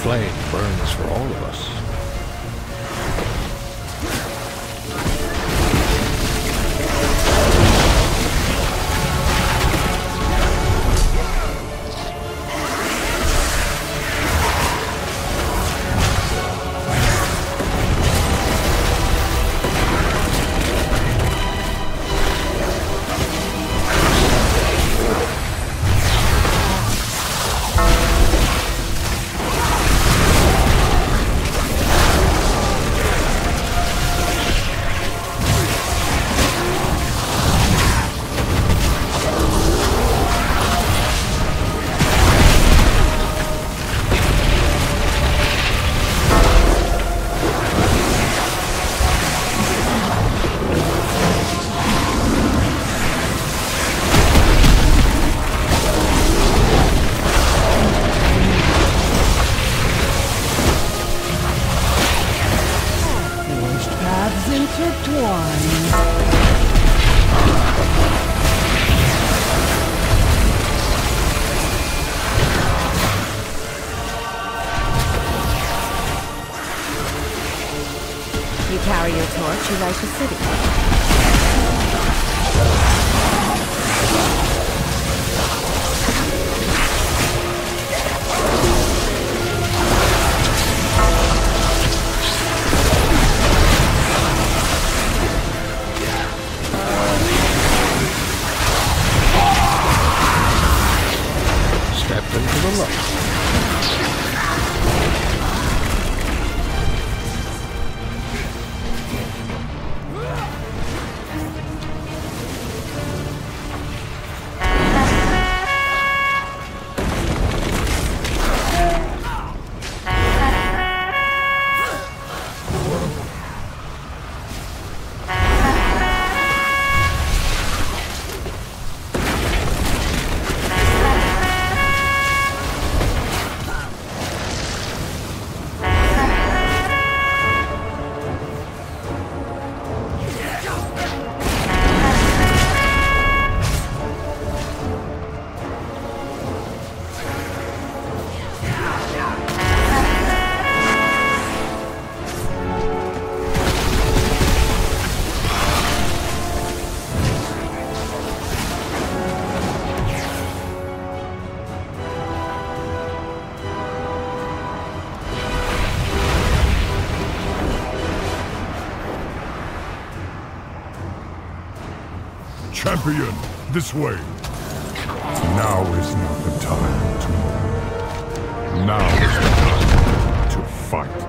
flame burns for all of us. You carry your torch, you light the city. Step into the light. Champion, this way. Now is not the time to move. Now is the time to fight.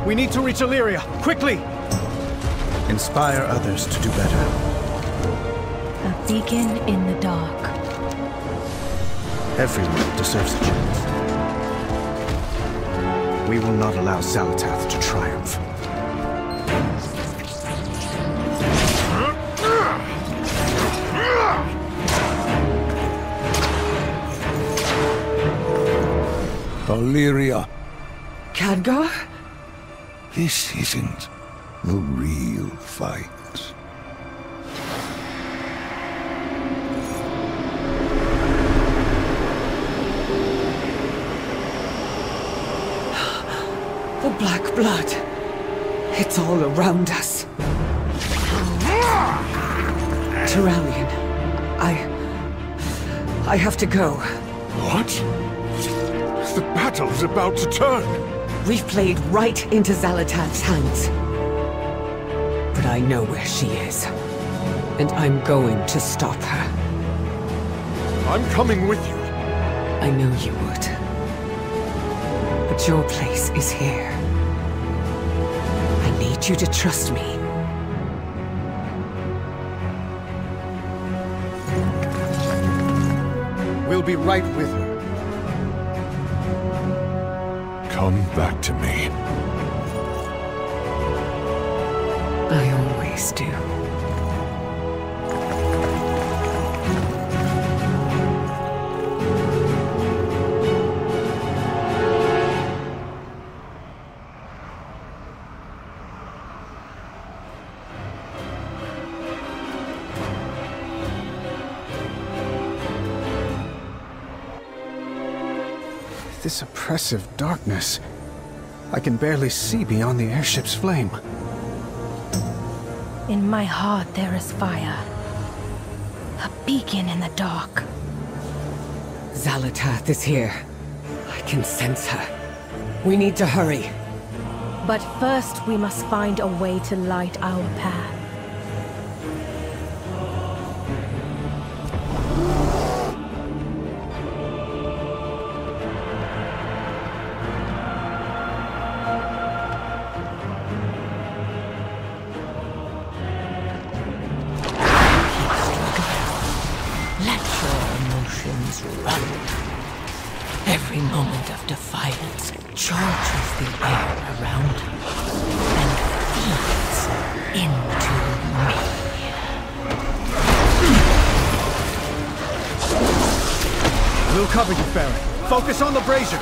We need to reach Illyria, quickly! Inspire others to do better. A beacon in the dark. Everyone deserves a chance. We will not allow Zalatath to triumph. Illyria. Khadgar? This isn't the real fight. The Black Blood. It's all around us. Terralion, I have to go. What? The battle's about to turn! We've played right into Zalatath's hands. But I know where she is. And I'm going to stop her. I'm coming with you. I know you would. But your place is here. I need you to trust me. We'll be right with her. Come back to me. I always do. This oppressive darkness. I can barely see beyond the airship's flame. In my heart there is fire. A beacon in the dark. Zalatath is here. I can sense her. We need to hurry. But first we must find a way to light our path. Run. Every moment of defiance charges the air around you and feeds into me. We'll cover you, Farron. Focus on the brazier.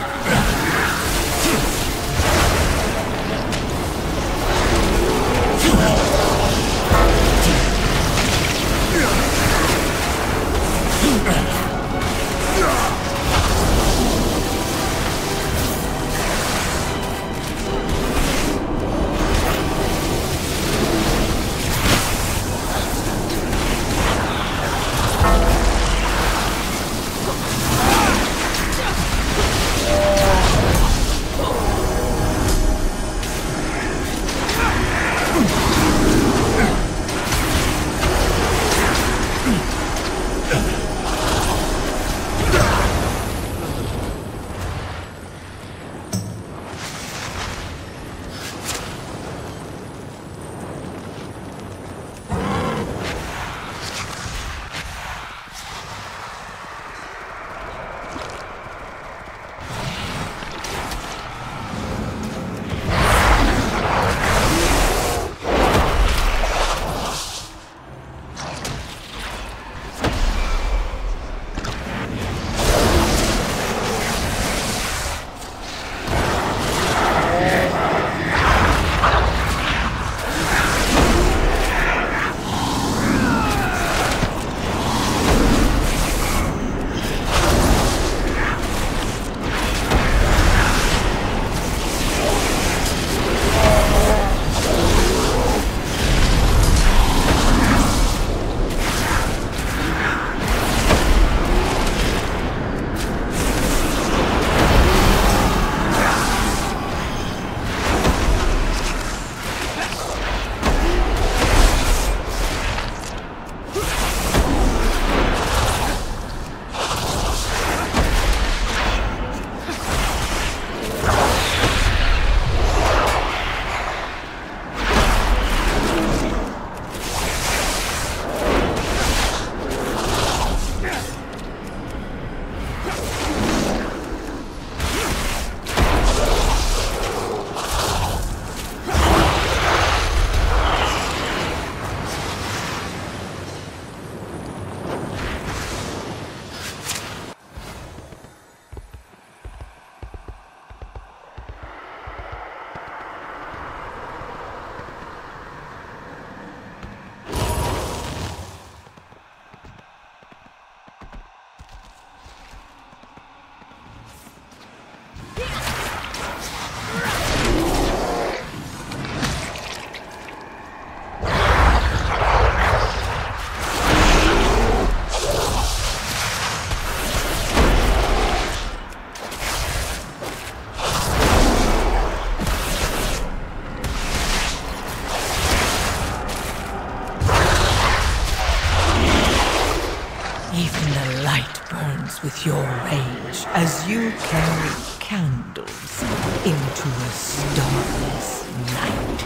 grows with your rage as you carry candles into a starless night.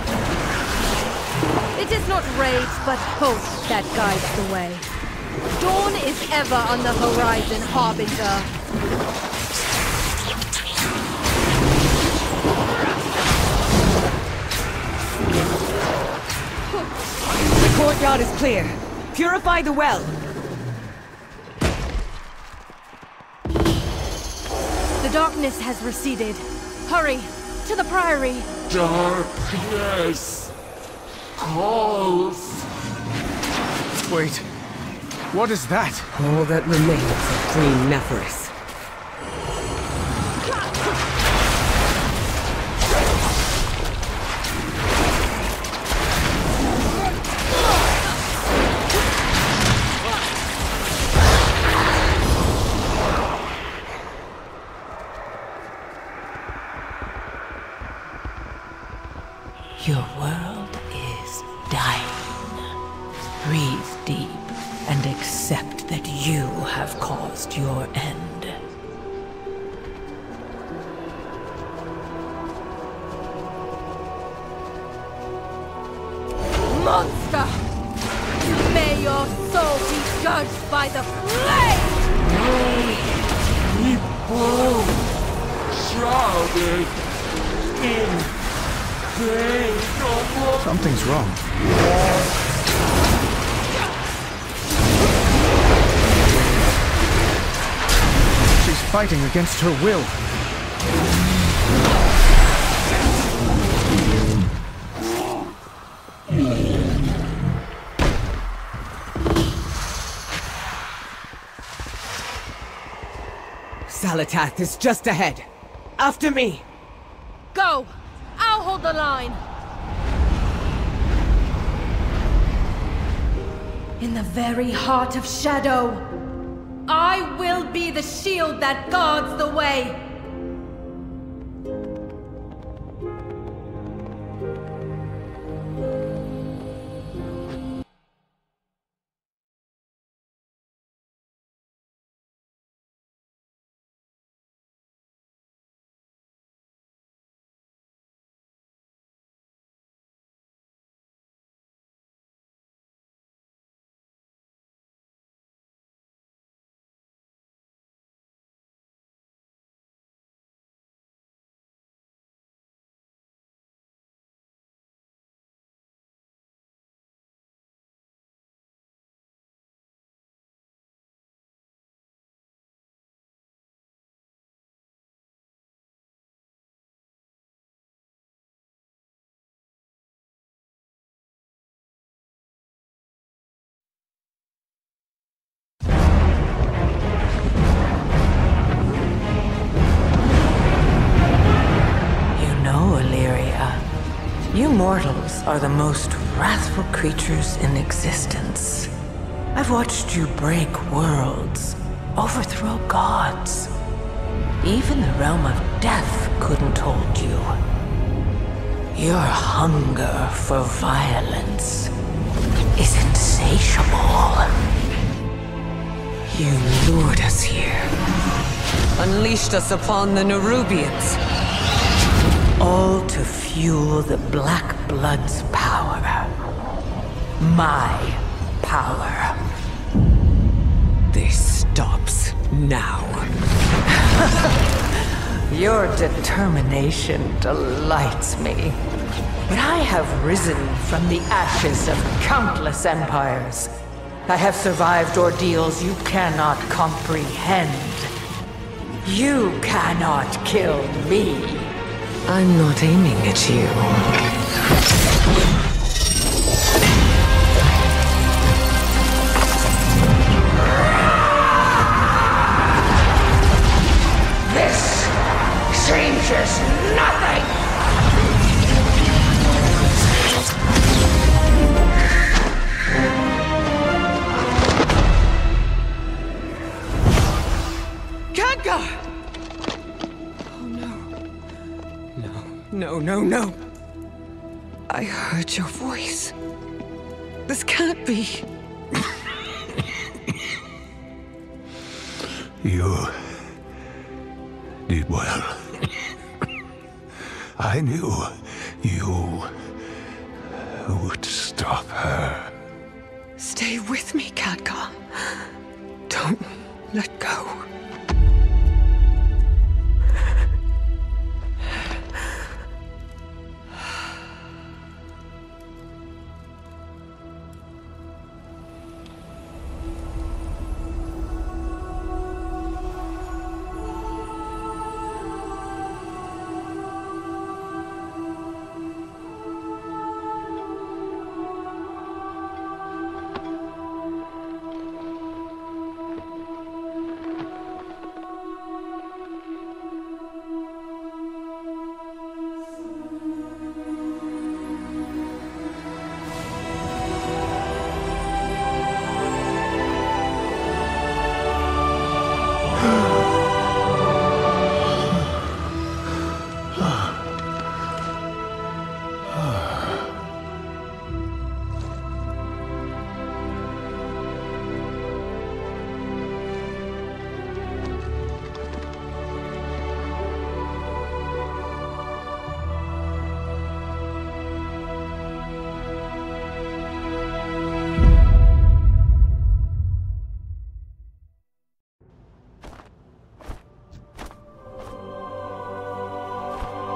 It is not rage, but hope that guides the way. Dawn is ever on the horizon, Harbinger. The courtyard is clear. Purify the well. The darkness has receded. Hurry, to the Priory. Darkness calls. Wait. What is that? All that remains of Green Nephris. Your world is dying. Breathe deep and accept that you have caused your end. Monster! May your soul be judged by the flame! We both shrouded in pain. Something's wrong. She's fighting against her will. Zalatath is just ahead. After me! Go! I'll hold the line! In the very heart of shadow, I will be the shield that guards the way! You mortals are the most wrathful creatures in existence. I've watched you break worlds, overthrow gods. Even the realm of death couldn't hold you. Your hunger for violence is insatiable. You lured us here, unleashed us upon the Nerubians, all to fuel the Black Blood's power. My power. This stops now. Your determination delights me. But I have risen from the ashes of countless empires. I have survived ordeals you cannot comprehend. You cannot kill me. I'm not aiming at you. This changes nothing! Khadgar! No. I heard your voice. This can't be. You did well. I knew you would stop her. Stay with me, Khadgar. Don't let go.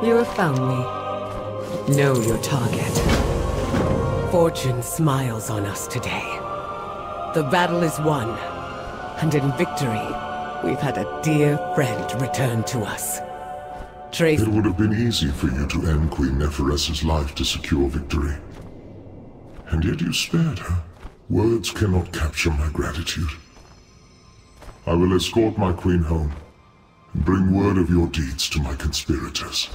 You have found me. Know your target. Fortune smiles on us today. The battle is won, and in victory, we've had a dear friend return to us. It would have been easy for you to end Queen Neferessa's life to secure victory. And yet you spared her. Words cannot capture my gratitude. I will escort my queen home, and bring word of your deeds to my conspirators.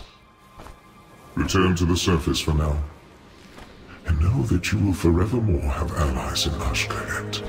Return to the surface for now, and know that you will forevermore have allies in Ashkahet.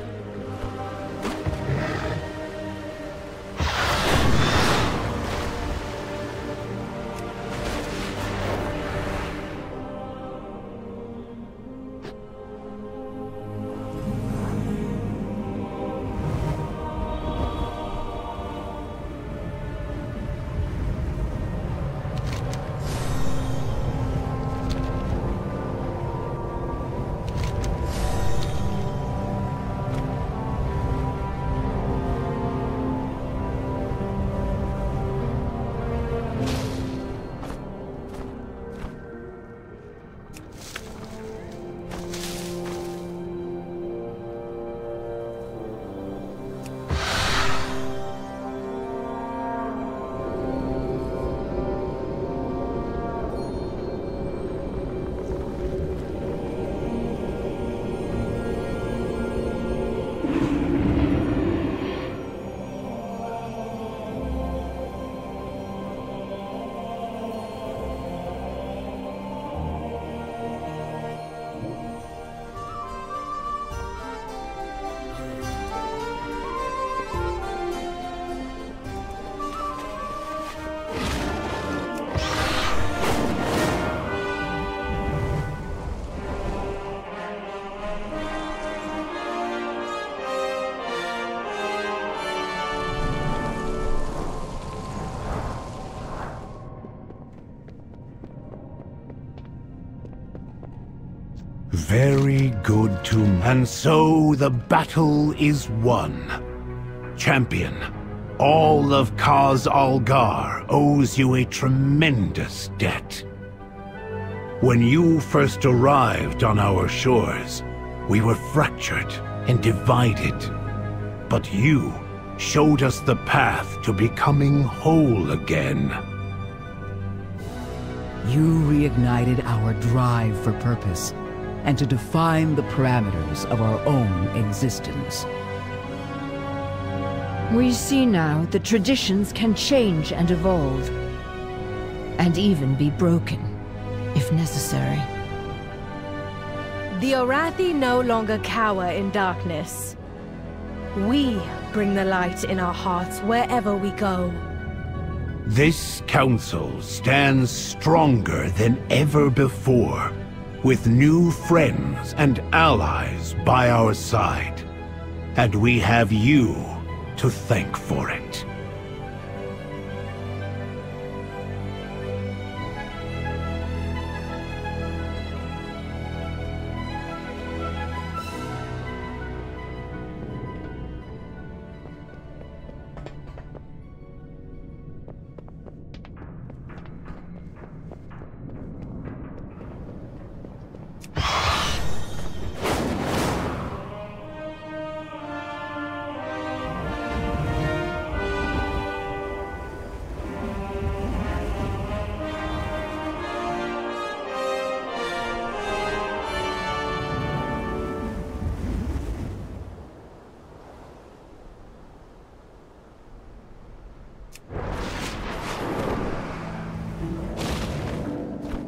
Very good to me. And so the battle is won. Champion, all of Kaz Algar owes you a tremendous debt. When you first arrived on our shores, we were fractured and divided. But you showed us the path to becoming whole again. You reignited our drive for purpose, and to define the parameters of our own existence. We see now that traditions can change and evolve, and even be broken, if necessary. The Arathi no longer cower in darkness. We bring the light in our hearts wherever we go. This council stands stronger than ever before, with new friends and allies by our side. And we have you to thank for it.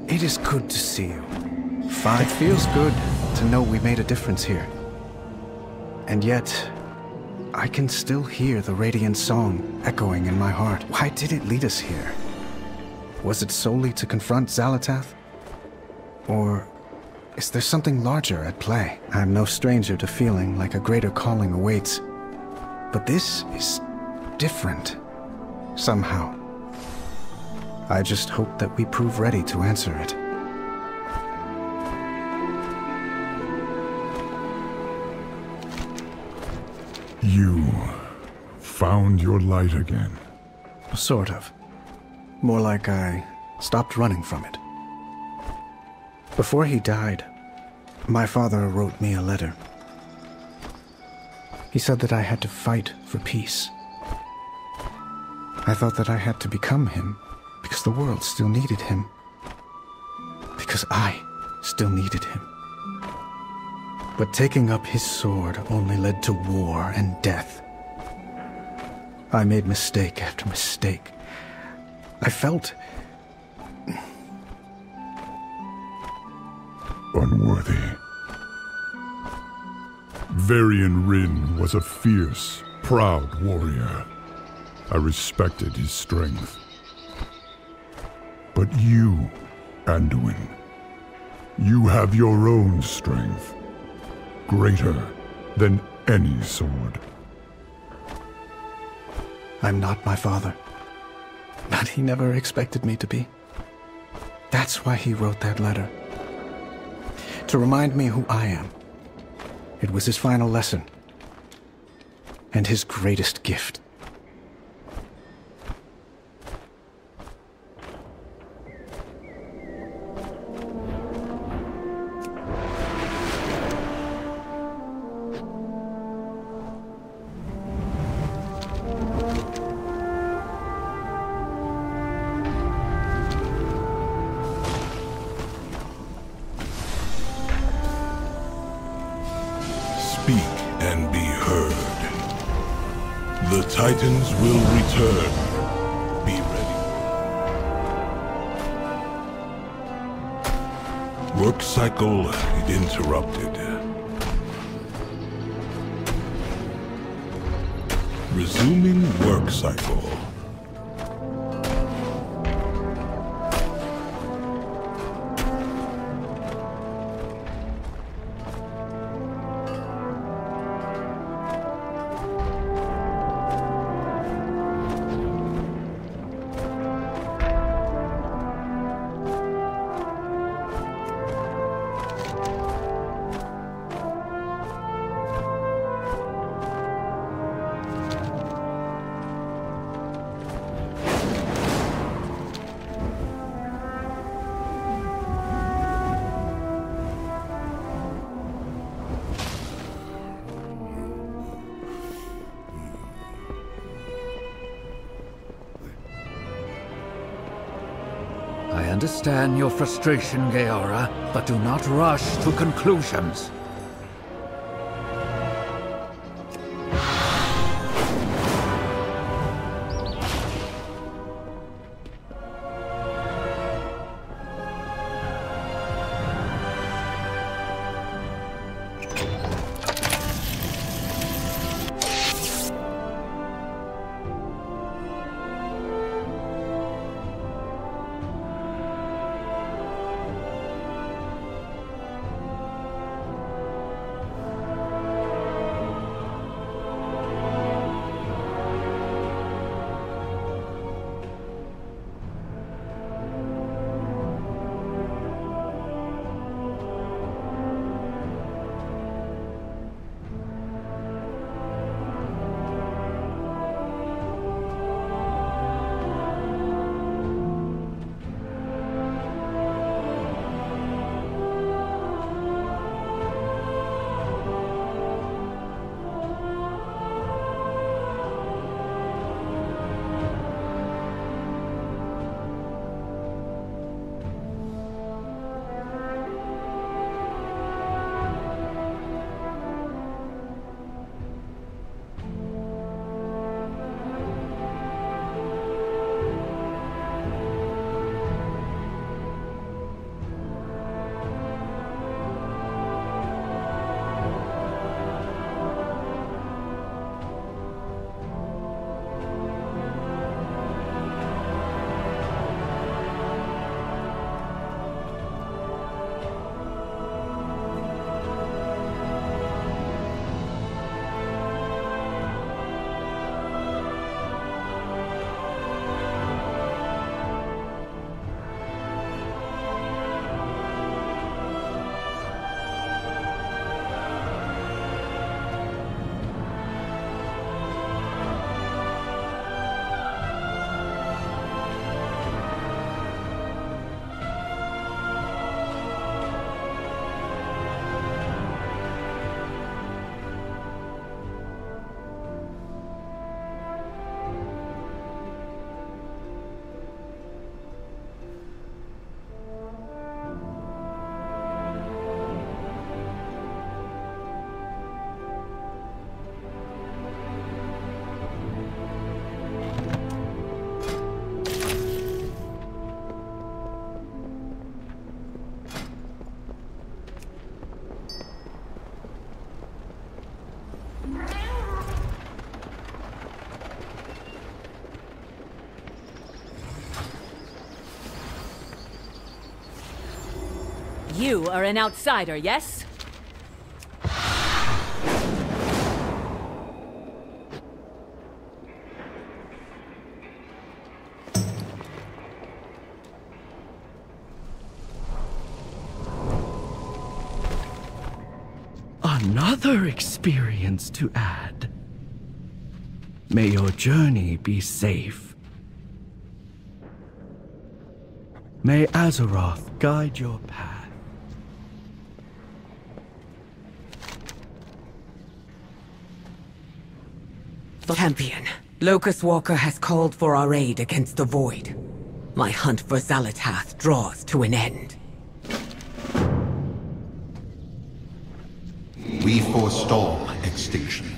It is good to see you. It feels good to know we made a difference here. And yet, I can still hear the Radiant song echoing in my heart. Why did it lead us here? Was it solely to confront Xalatath? Or is there something larger at play? I'm no stranger to feeling like a greater calling awaits. But this is different, somehow. I just hope that we prove ready to answer it. You found your light again. Sort of. More like I stopped running from it. Before he died, my father wrote me a letter. He said that I had to fight for peace. I thought that I had to become him, because the world still needed him. Because I still needed him. But taking up his sword only led to war and death. I made mistake after mistake. I felt unworthy. Varian Rin was a fierce, proud warrior. I respected his strength. But you, Anduin, you have your own strength, greater than any sword. I'm not my father, but he never expected me to be. That's why he wrote that letter. To remind me who I am. It was his final lesson, and his greatest gift. Speak and be heard. The Titans will return. Be ready. Work cycle interrupted. Resuming work cycle. I understand your frustration, Gaora, but do not rush to conclusions. You are an outsider, yes? Another experience to add. May your journey be safe. May Azeroth guide your path. Champion, Locust Walker has called for our aid against the Void. My hunt for Xalatath draws to an end. We forestall extinction.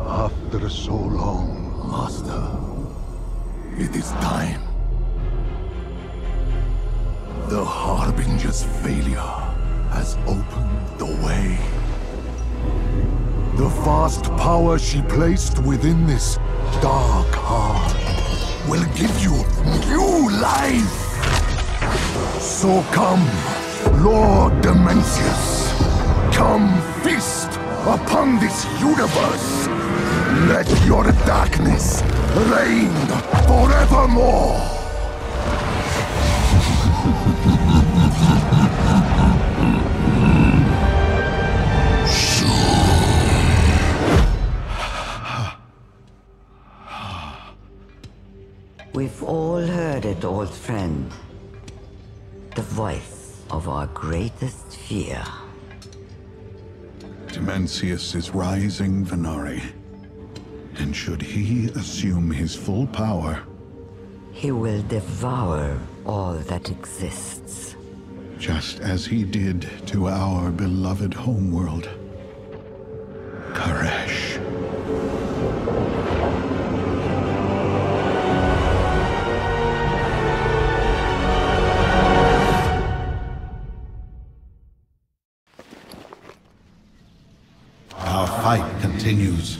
After so long, Master, it is time. The Harbinger's failure has opened the way. The vast power she placed within this dark heart will give you new life. So come, Lord Dimensius. Come feast upon this universe. Let your darkness reign forevermore. We've all heard it, old friend. The voice of our greatest fear. Dimensius is rising, Venari. And should he assume his full power, he will devour all that exists. Just as he did to our beloved homeworld, Koresh. Our fight continues.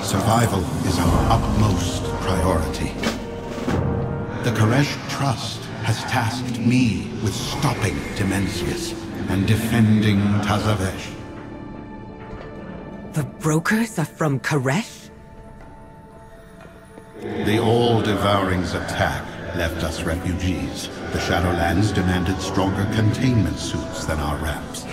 Survival is our utmost priority. The Koresh Trust has tasked me with stopping Dimensius and defending Tazavesh. The brokers are from Koresh? The All-Devouring's attack left us refugees. The Shadowlands demanded stronger containment suits than our ramps.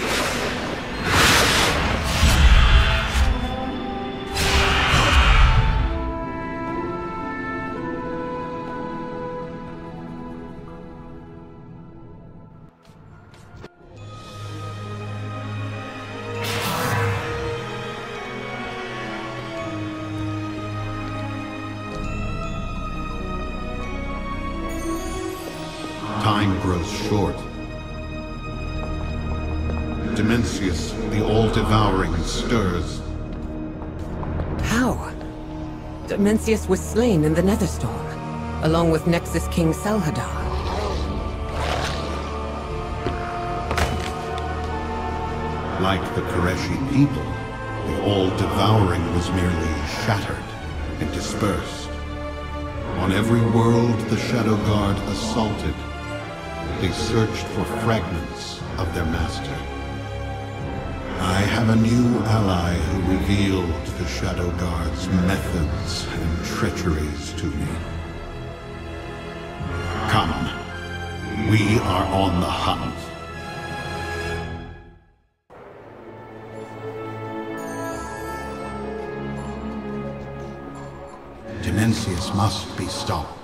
Time grows short. Dimensius, the All-Devouring, stirs. How? Dimensius was slain in the Netherstorm, along with Nexus King Salhadar. Like the Koreshi people, the All-Devouring was merely shattered and dispersed. On every world the Shadow Guard assaulted, they searched for fragments of their master. I have a new ally who revealed the Shadow Guard's methods and treacheries to me. Come, we are on the hunt. Dimensius must be stopped.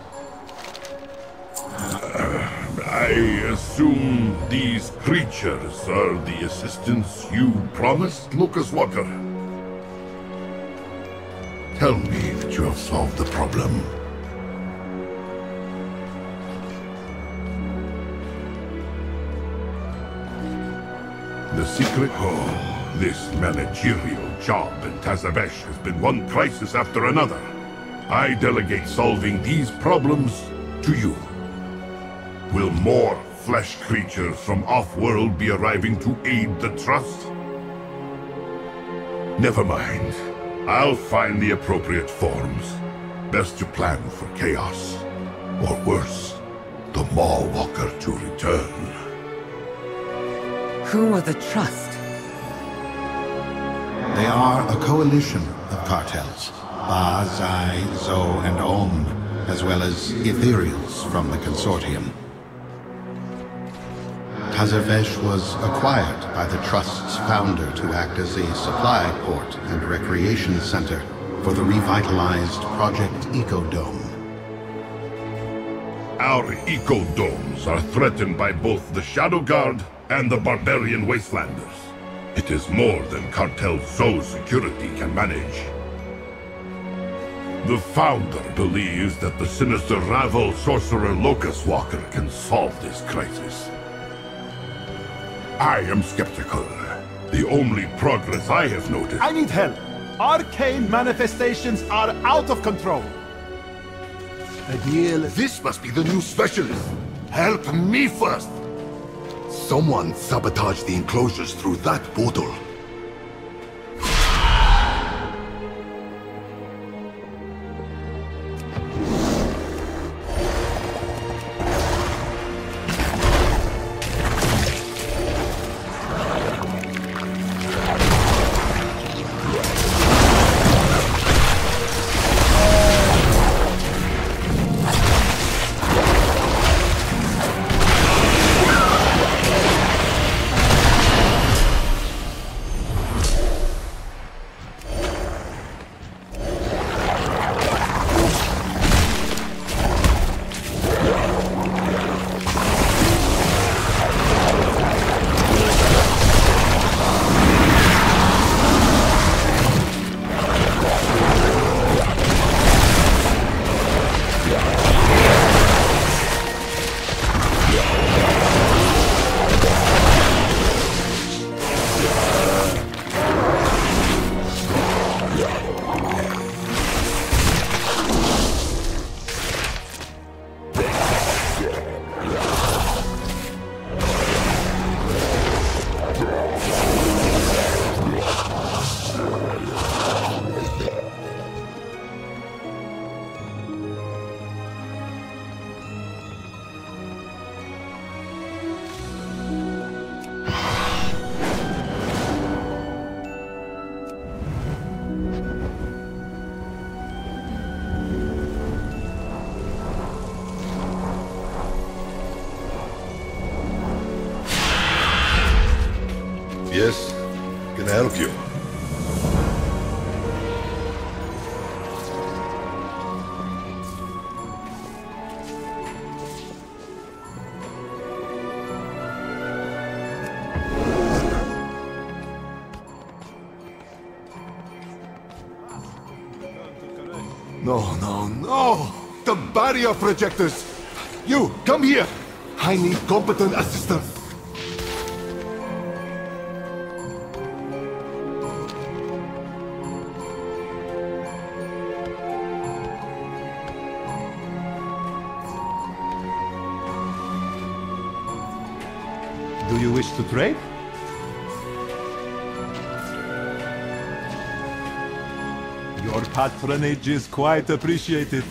I assume these creatures are the assistance you promised, Locust Walker. Tell me that you have solved the problem. The secret? Oh, this managerial job in Tazavesh has been one crisis after another. I delegate solving these problems to you. Will more flesh creatures from off-world be arriving to aid the Trust? Never mind. I'll find the appropriate forms. Best to plan for chaos. Or worse, the Maw-Walker to return. Who are the Trust? They are a coalition of cartels. Ba, Zai, Zo, and Om, as well as ethereals from the Consortium. Tazavesh was acquired by the Trust's founder to act as a supply port and recreation center for the revitalized Project Ecodome. Our eco-domes are threatened by both the Shadow Guard and the barbarian wastelanders. It is more than Cartel Zo's security can manage. The founder believes that the sinister Ravel sorcerer Locust Walker can solve this crisis. I am skeptical. The only progress I have noticed... I need help. Arcane manifestations are out of control. This must be the new specialist. Help me first. Someone sabotaged the enclosures through that portal. Yes, can I help you? No! The barrier projectors! You, come here! I need competent assistance! Do you wish to trade? Your patronage is quite appreciated.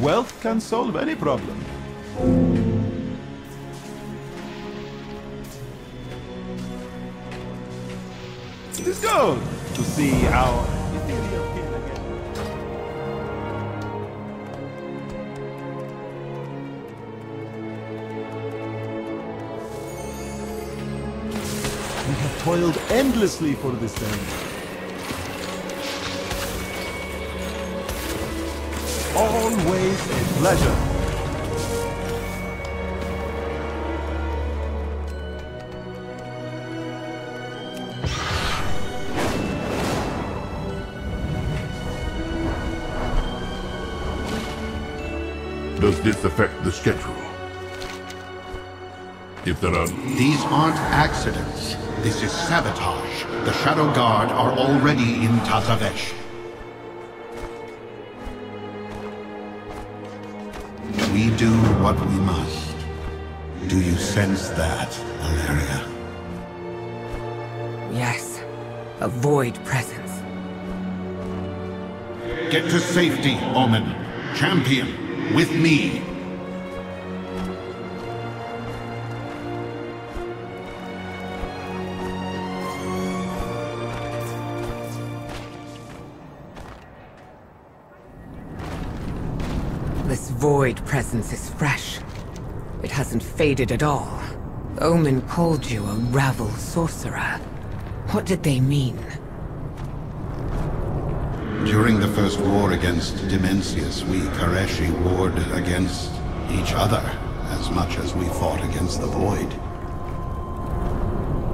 Wealth can solve any problem. Let's go to see how ethereal can again. We have toiled endlessly for this end. Always a pleasure. Does this affect the schedule? If there are... These aren't accidents. This is sabotage. The Shadow Guard are already in Tazavesh. We do what we must. Do you sense that, Valeria? Yes. A void presence. Get to safety, Omen. Champion, with me. This void presence is fresh. It hasn't faded at all. Omen called you a Ravel sorcerer. What did they mean? During the first war against Dimensius, we Koreshi warred against each other as much as we fought against the Void.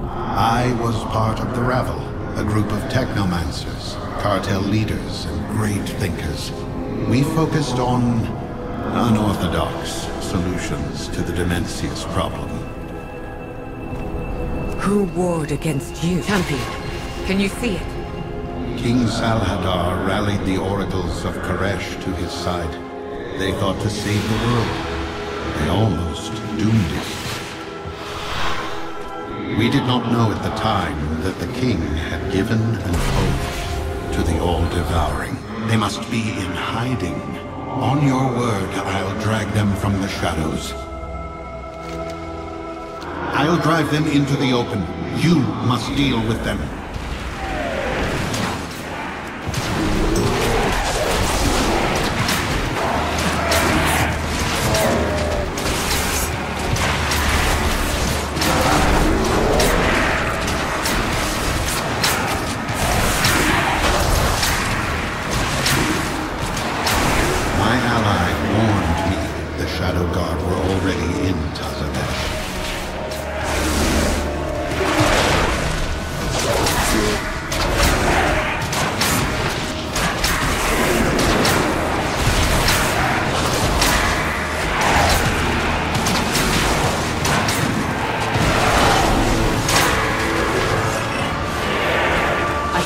I was part of the Ravel, a group of technomancers, cartel leaders, and great thinkers. We focused on unorthodox solutions to the Dimensius problem. Who warred against you? Champion, can you see it? King Salhadar rallied the oracles of Koresh to his side. They thought to save the world. They almost doomed it. We did not know at the time that the king had given an oath to the All-Devouring. They must be in hiding. On your word, I'll drag them from the shadows. I'll drive them into the open. You must deal with them.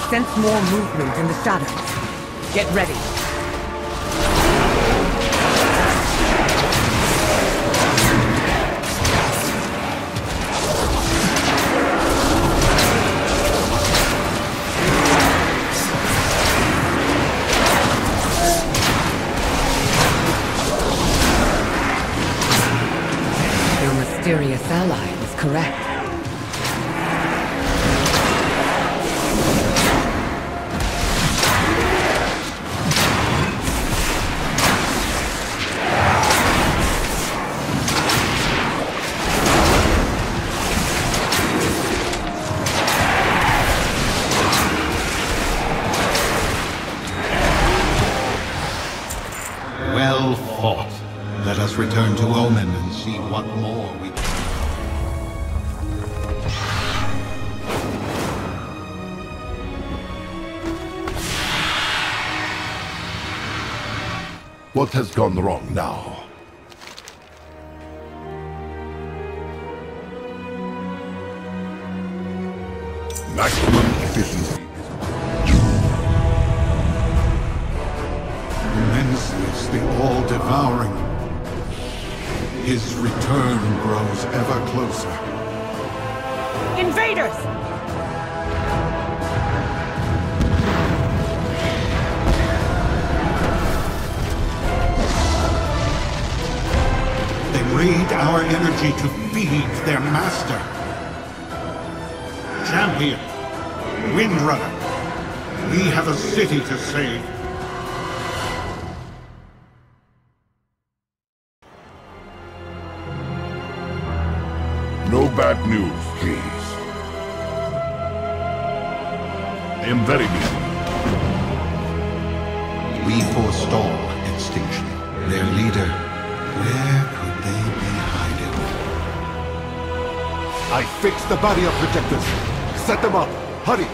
Sense more movement in the shadows. Get ready. Your mysterious ally was correct. Well fought. Let us return to Omen and see what more we can. What has gone wrong now? Maximum efficiency. Dimensius, the All-Devouring. His return grows ever closer. Invaders! degrade our energy to feed their master. Champion, Windrunner, we have a city to save. No bad news, please. I am very busy. We forestall extinction. Their leader, where could they be hiding? I fixed the barrier projectors. Set them up. Hurry.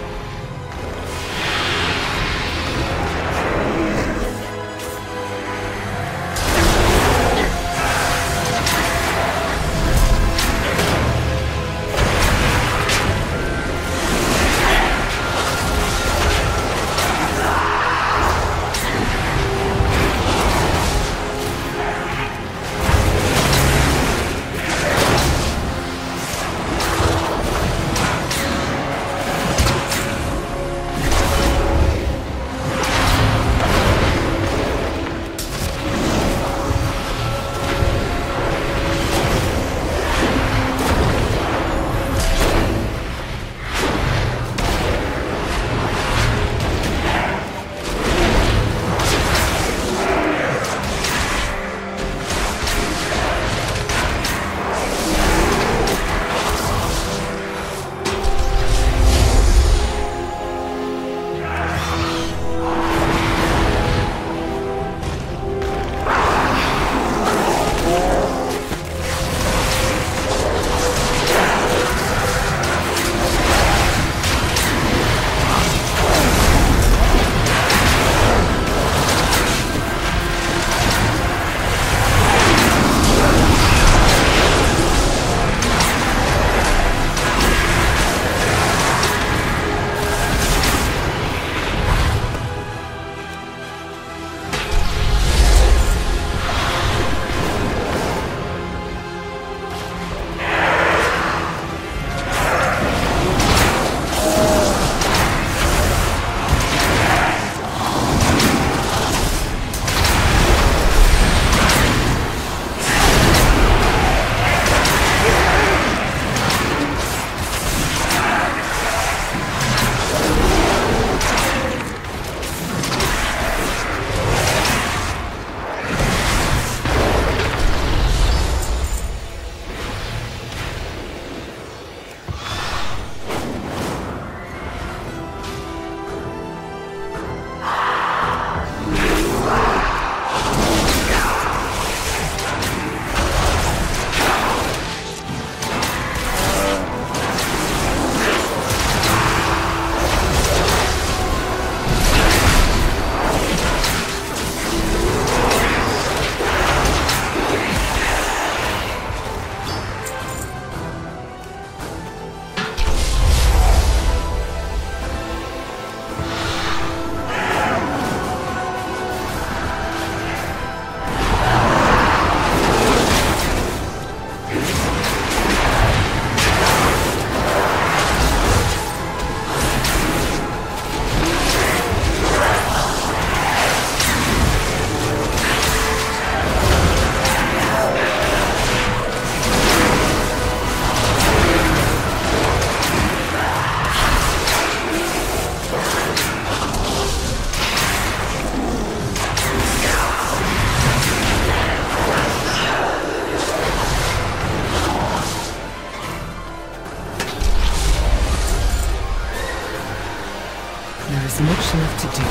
Much left to do.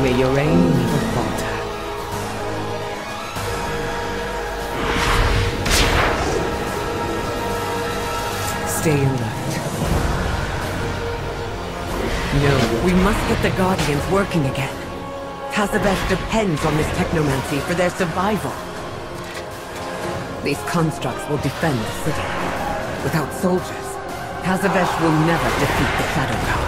May your aim never falter. Stay alert. No, we must get the Guardians working again. Tazavesh depends on this technomancy for their survival. These constructs will defend the city. Without soldiers, Tazavesh will never defeat the Shadow God.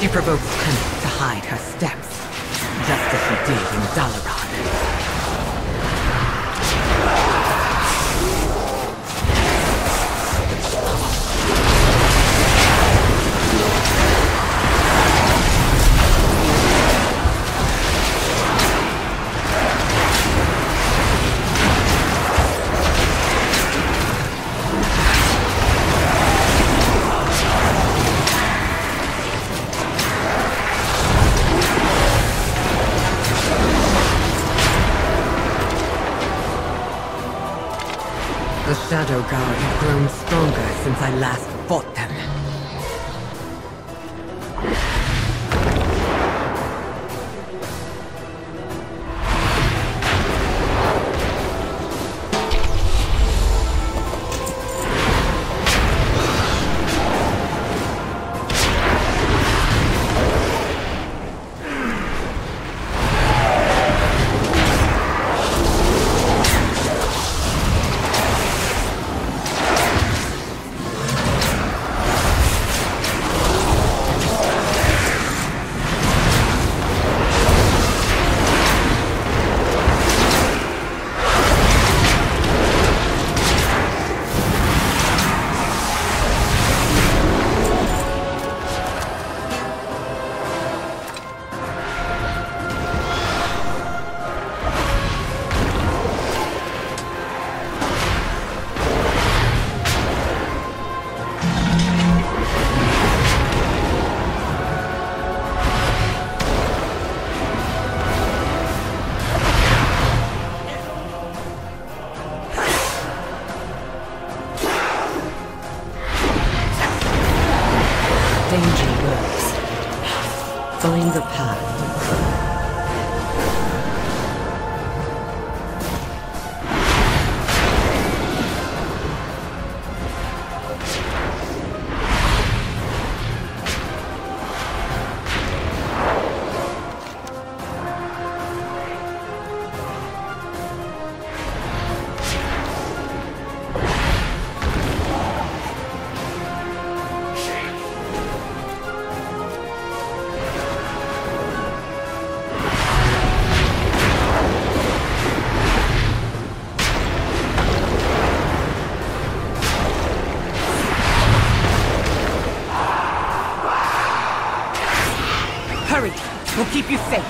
She provokes Panic to hide her steps, just as she did in Dalaran. The Shadow Guard have grown stronger since I last fought them. Danger lurks. Find the path. Hurry! We'll keep you safe!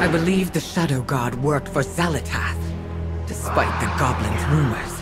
I believe the Shadow Guard worked for Xalatath, despite the Goblin's rumors.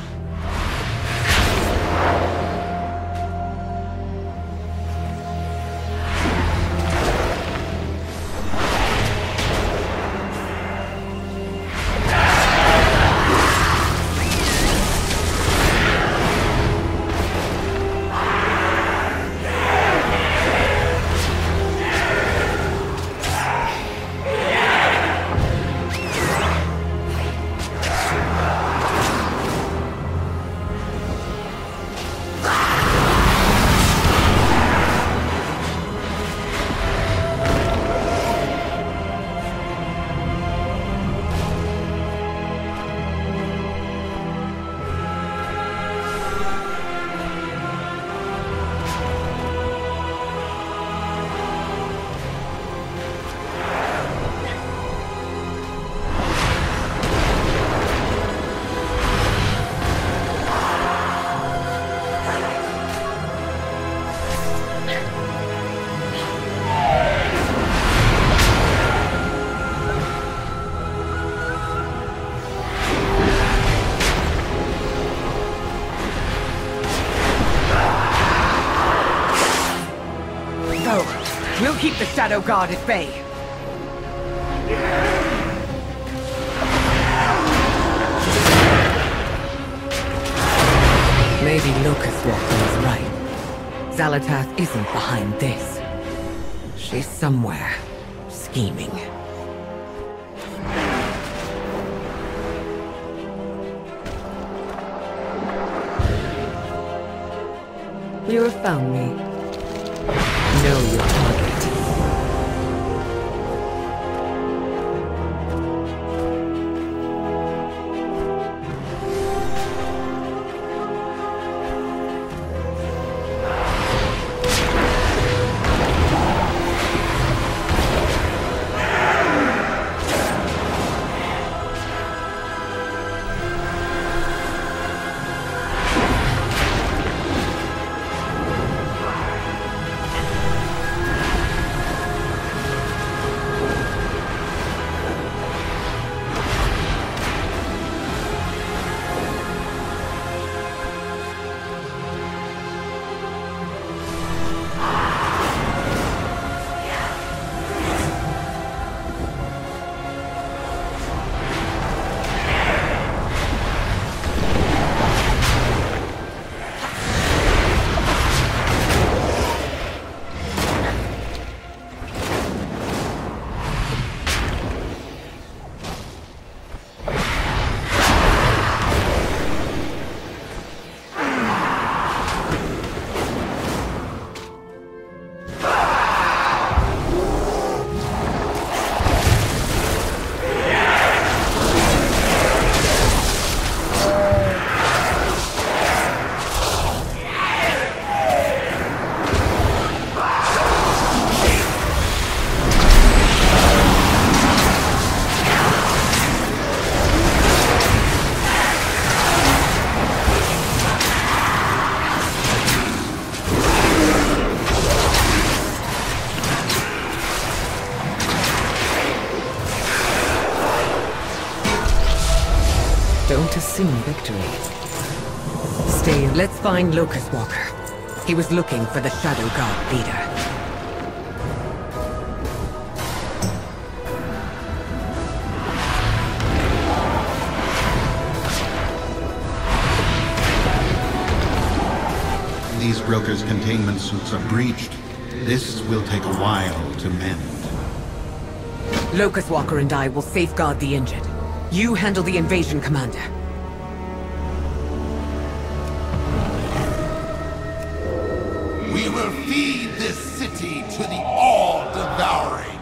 We'll keep the Shadow Guard at bay. Maybe Locust Walker is right. Xalatath isn't behind this. She's somewhere, scheming. You have found me. Know your target. Don't assume victory. Stay in. Let's find Locust Walker. He was looking for the Shadow God leader. These brokers' containment suits are breached. This will take a while to mend. Locust Walker and I will safeguard the injured. You handle the invasion, Commander. We will feed this city to the all-devouring.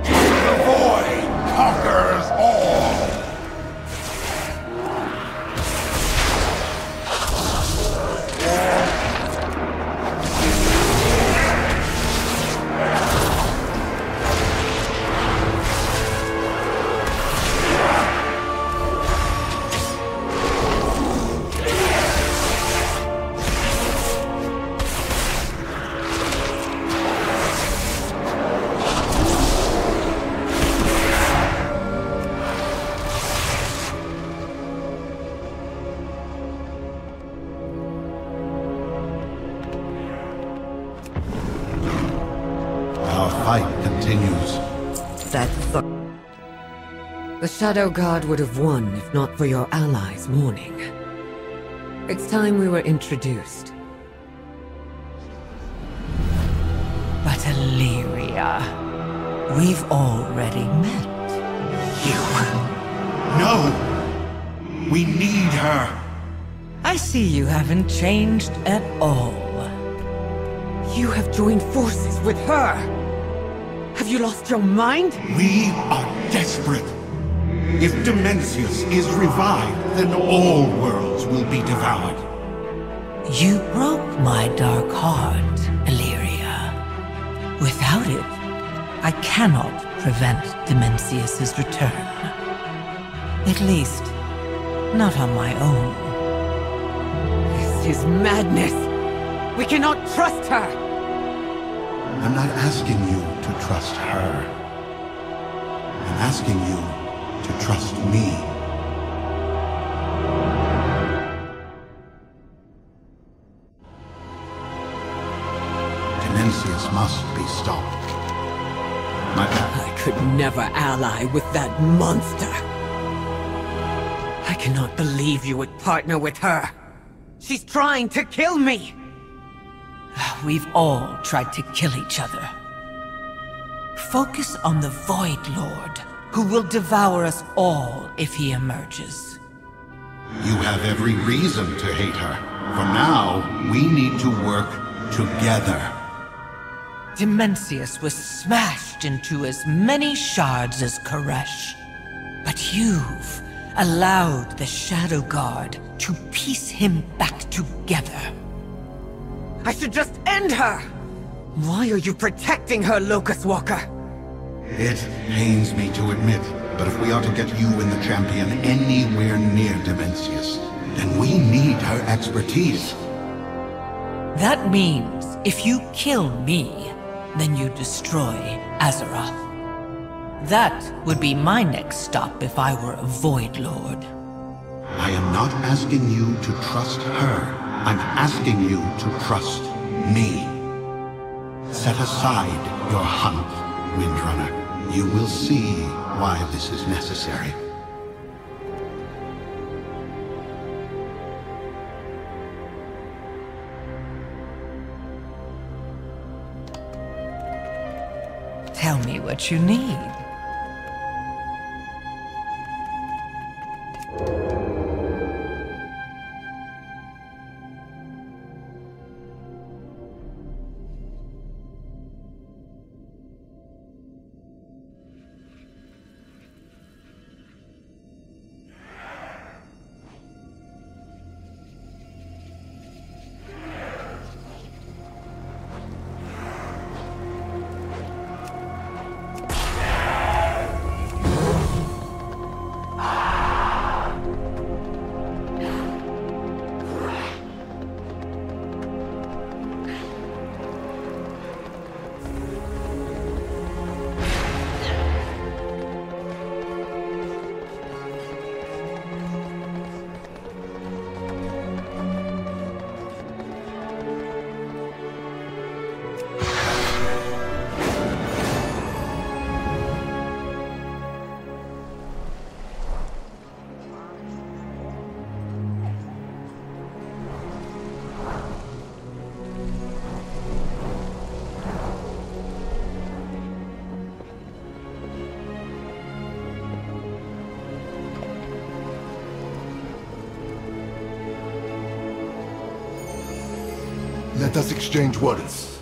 The void conquers all. The Shadow God would have won if not for your allies' mourning. It's time we were introduced. But Illyria, we've already met. You... No! We need her! I see you haven't changed at all. You have joined forces with her! Have you lost your mind? We are desperate. If Dimensius is revived, then all worlds will be devoured. You broke my dark heart, Illyria. Without it, I cannot prevent Dimensius's return. At least, not on my own. This is madness! We cannot trust her! I'm not asking you to trust her. I'm asking you to trust me. Dimensius must be stopped. I could never ally with that monster. I cannot believe you would partner with her. She's trying to kill me! We've all tried to kill each other. Focus on the Void Lord, who will devour us all if he emerges. You have every reason to hate her. For now, we need to work together. Dimensius was smashed into as many shards as Koresh. But you've allowed the Shadow Guard to piece him back together. I should just end her! Why are you protecting her, Locust Walker? It pains me to admit, but if we are to get you and the champion anywhere near Dimensius, then we need her expertise. That means if you kill me, then you destroy Azeroth. That would be my next stop if I were a Void Lord. I am not asking you to trust her. I'm asking you to trust me. Set aside your hunt, Windrunner. You will see why this is necessary. Tell me what you need. Let us exchange words.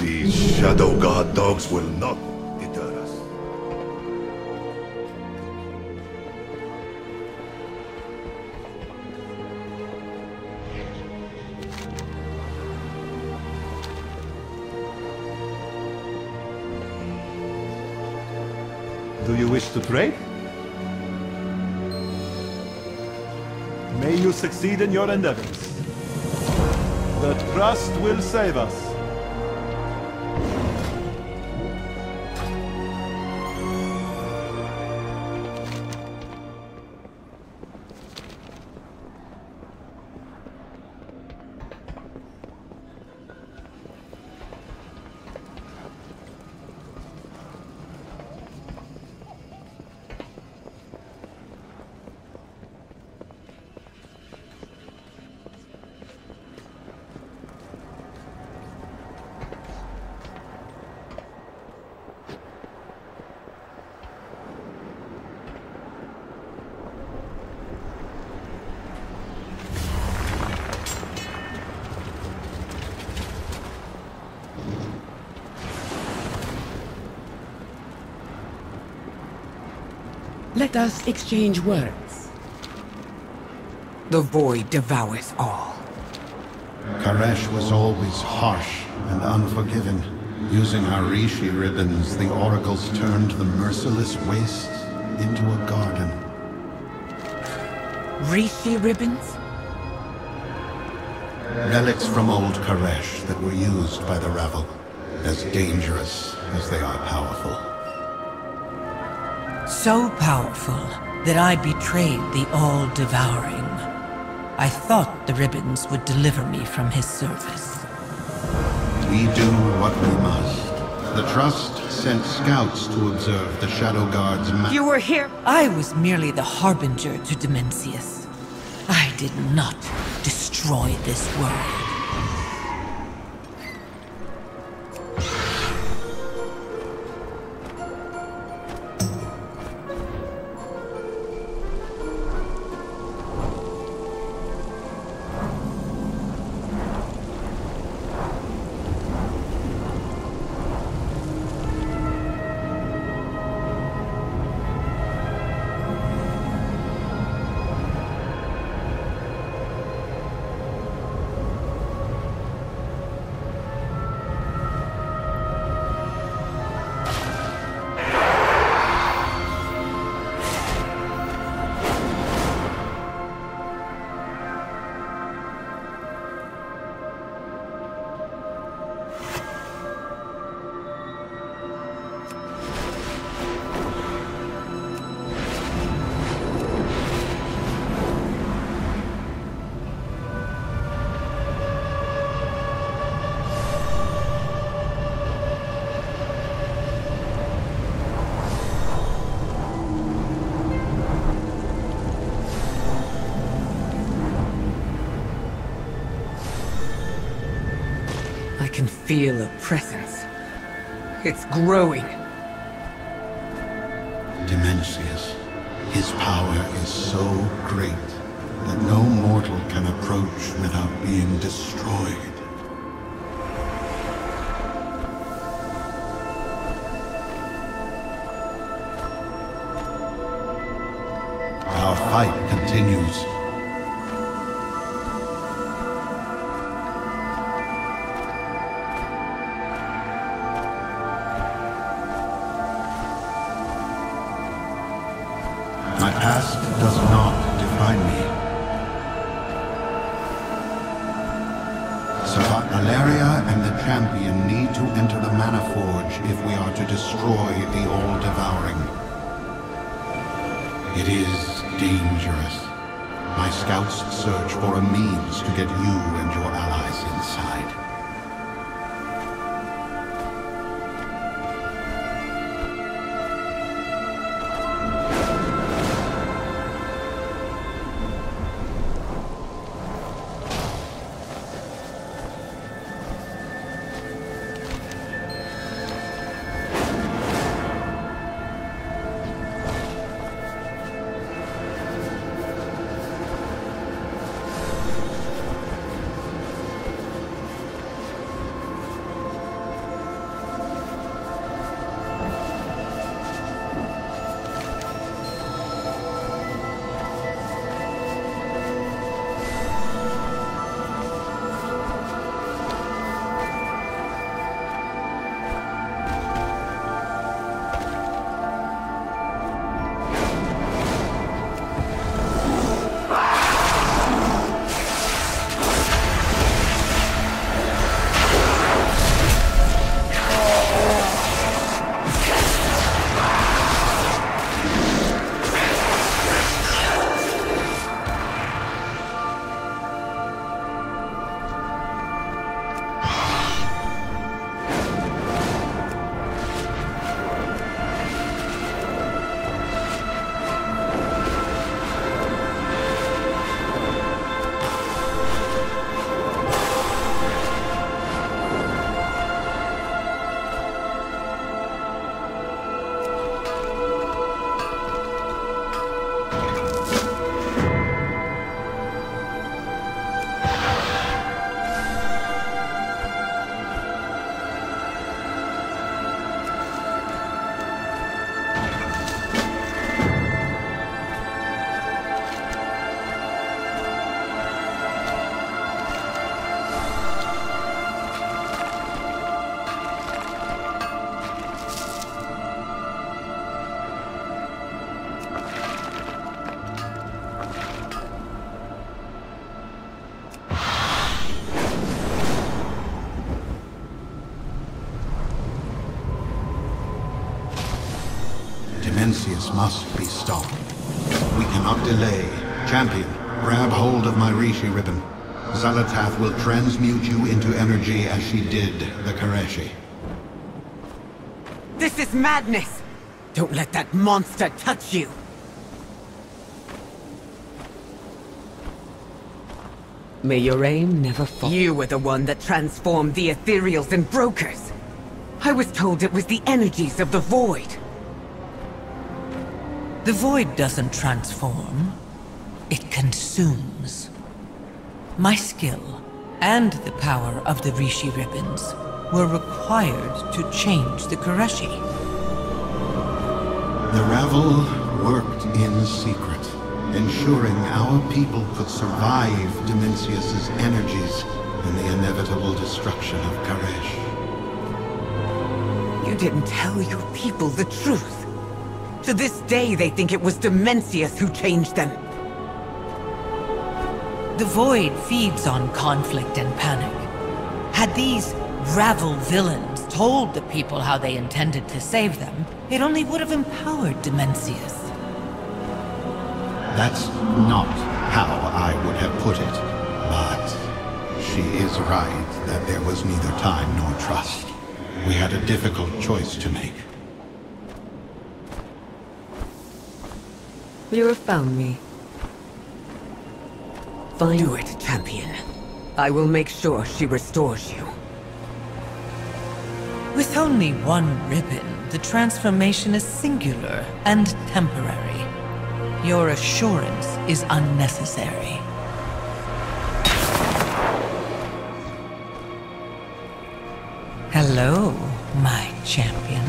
These Shadow Guard dogs will not deter us. Do you wish to trade? May you succeed in your endeavors. The trust will save us. Let us exchange words. The void devoureth all. Koresh was always harsh and unforgiving. Using our Rishi ribbons, the oracles turned the merciless wastes into a garden. Rishi ribbons? Relics from old Koresh that were used by the rabble, as dangerous as they are powerful. So powerful that I betrayed the All-Devouring. I thought the ribbons would deliver me from his service. We do what we must. The Trust sent scouts to observe the Shadow Guard's You were here! I was merely the harbinger to Dimensius. I did not destroy this world. I can feel a presence. It's growing. Dimensius. His power is so great that no mortal can approach without being destroyed. Our fight continues. My past does not define me. Valeria and the Champion need to enter the Mana Forge if we are to destroy the All-Devouring. It is dangerous. My scouts search for a means to get you and your allies inside. Dimensius must be stopped. We cannot delay. Champion, grab hold of my Rishi ribbon. Xal'atath will transmute you into energy as she did the Koreshi. This is madness! Don't let that monster touch you! May your aim never fall. You were the one that transformed the ethereals and brokers. I was told it was the energies of the Void. The Void doesn't transform. It consumes. My skill and the power of the Rishi ribbons were required to change the Koreshi. The Ravel worked in secret, ensuring our people could survive Dimensius's energies and the inevitable destruction of Karesh. You didn't tell your people the truth. To this day, they think it was Dimensius who changed them. The Void feeds on conflict and panic. Had these Ravel villains told the people how they intended to save them, it only would have empowered Dimensius. That's not how I would have put it, but she is right that there was neither time nor trust. We had a difficult choice to make. You have found me. Do it, champion. I will make sure she restores you. With only one ribbon, the transformation is singular and temporary. Your assurance is unnecessary. Hello, my champion.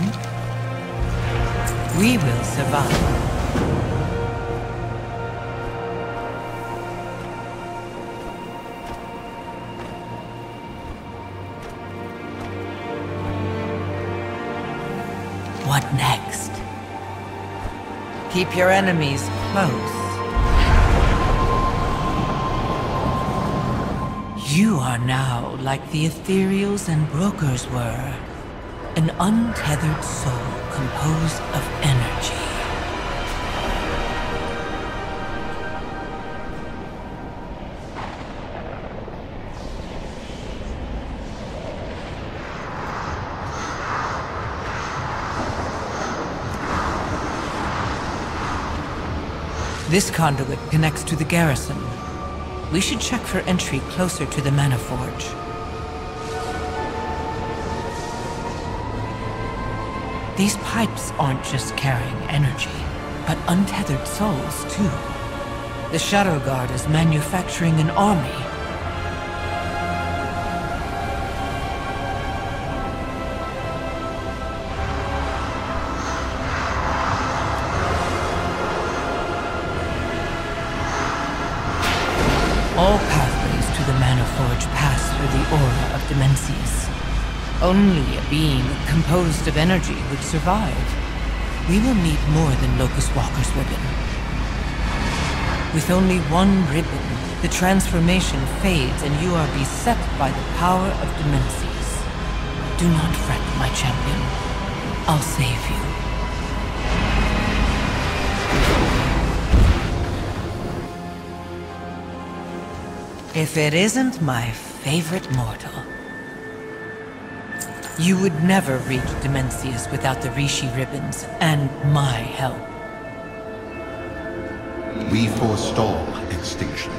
We will survive. What next? Keep your enemies close. You are now like the ethereals and brokers were. An untethered soul composed of energy. This conduit connects to the garrison. We should check for entry closer to the Mana Forge. These pipes aren't just carrying energy, but untethered souls too. The Shadow Guard is manufacturing an army. All pathways to the Mana Forge pass through the aura of Dimensius. Only a being composed of energy would survive. We will need more than Locust Walker's ribbon. With only one ribbon, the transformation fades and you are beset by the power of Dimensius. Do not fret, my champion. I'll save you. If it isn't my favorite mortal. You would never reach Dimensius without the Rishi ribbons and my help. We forestall extinction.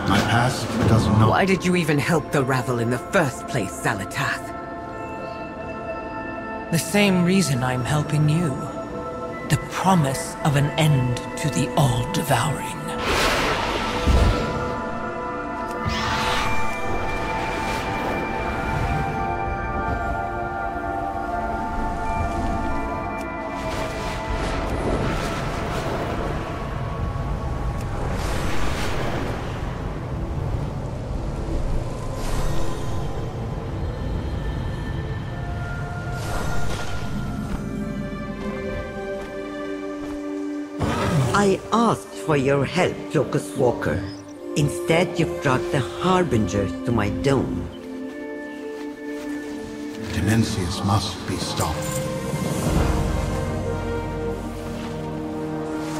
My past does not... Why did you even help the Ravel in the first place, Xal'atath? The same reason I'm helping you. The promise of an end to the all-devouring. I asked for your help, Locust Walker. Instead, you've brought the Harbingers to my dome. Dimensius must be stopped.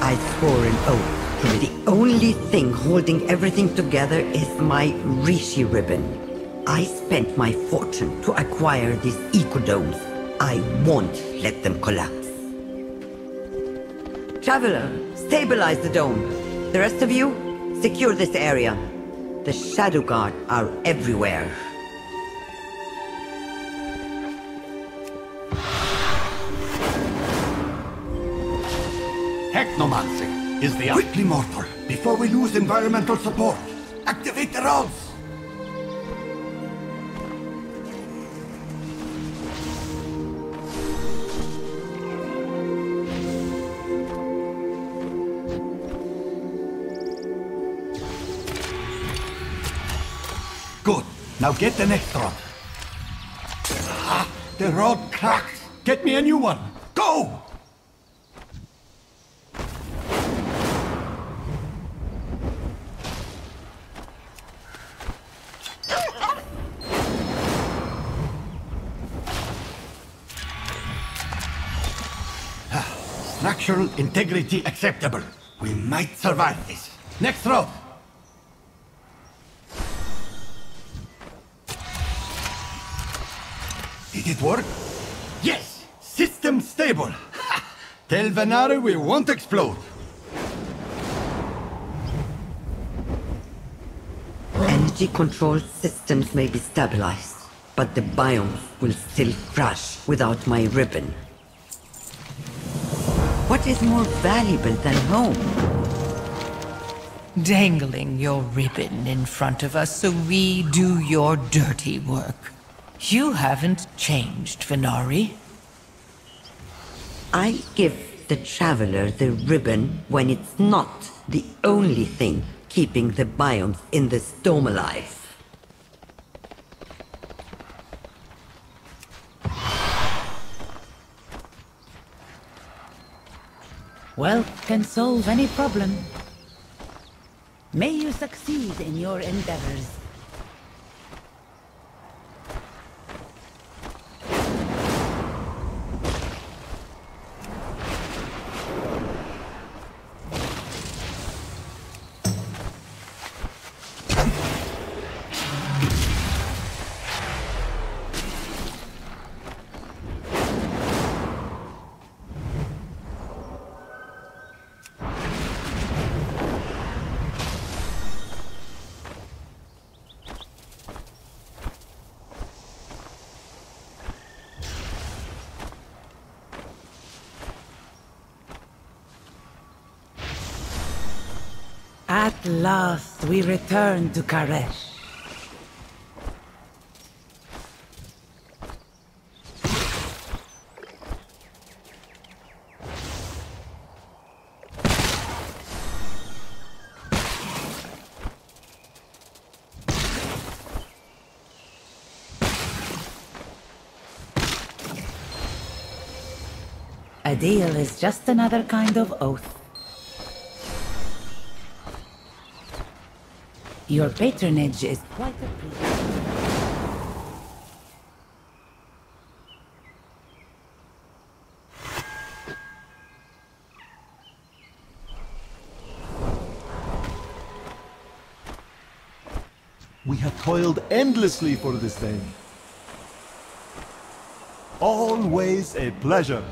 I swore an oath to the only thing holding everything together is my Rishi ribbon. I spent my fortune to acquire these ecodomes. I won't let them collapse. Traveler, stabilize the dome. The rest of you, secure this area. The Shadow Guard are everywhere. Technomancy is the... Quickly, mortal, before we lose environmental support. Activate the rods! Good. Now get the next rod. Ah, the rod cracked. Get me a new one. Go! Structural integrity acceptable. We might survive this. Next rod. Did it work? Yes! System stable! Tell Venari we won't explode. Energy control systems may be stabilized, but the biomes will still crash without my ribbon. What is more valuable than home? Dangling your ribbon in front of us so we do your dirty work. You haven't changed, Venari. I give the Traveler the ribbon when it's not the only thing keeping the biomes in this dome alive. Wealth can solve any problem. May you succeed in your endeavors. At last, we return to Karesh. A deal is just another kind of oath. Your patronage is quite appreciated. We have toiled endlessly for this day. Always a pleasure.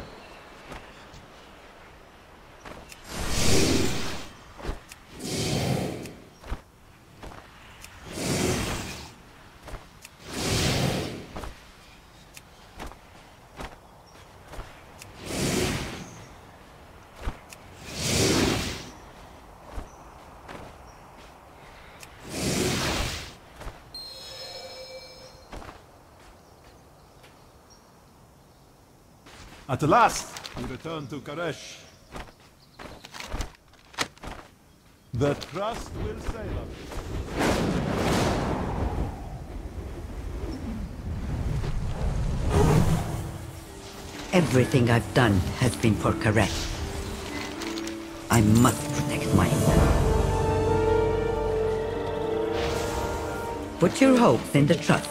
At last, we return to Karesh. The trust will sail us. Everything I've done has been for Karesh. I must protect myself. Put your hopes in the trust.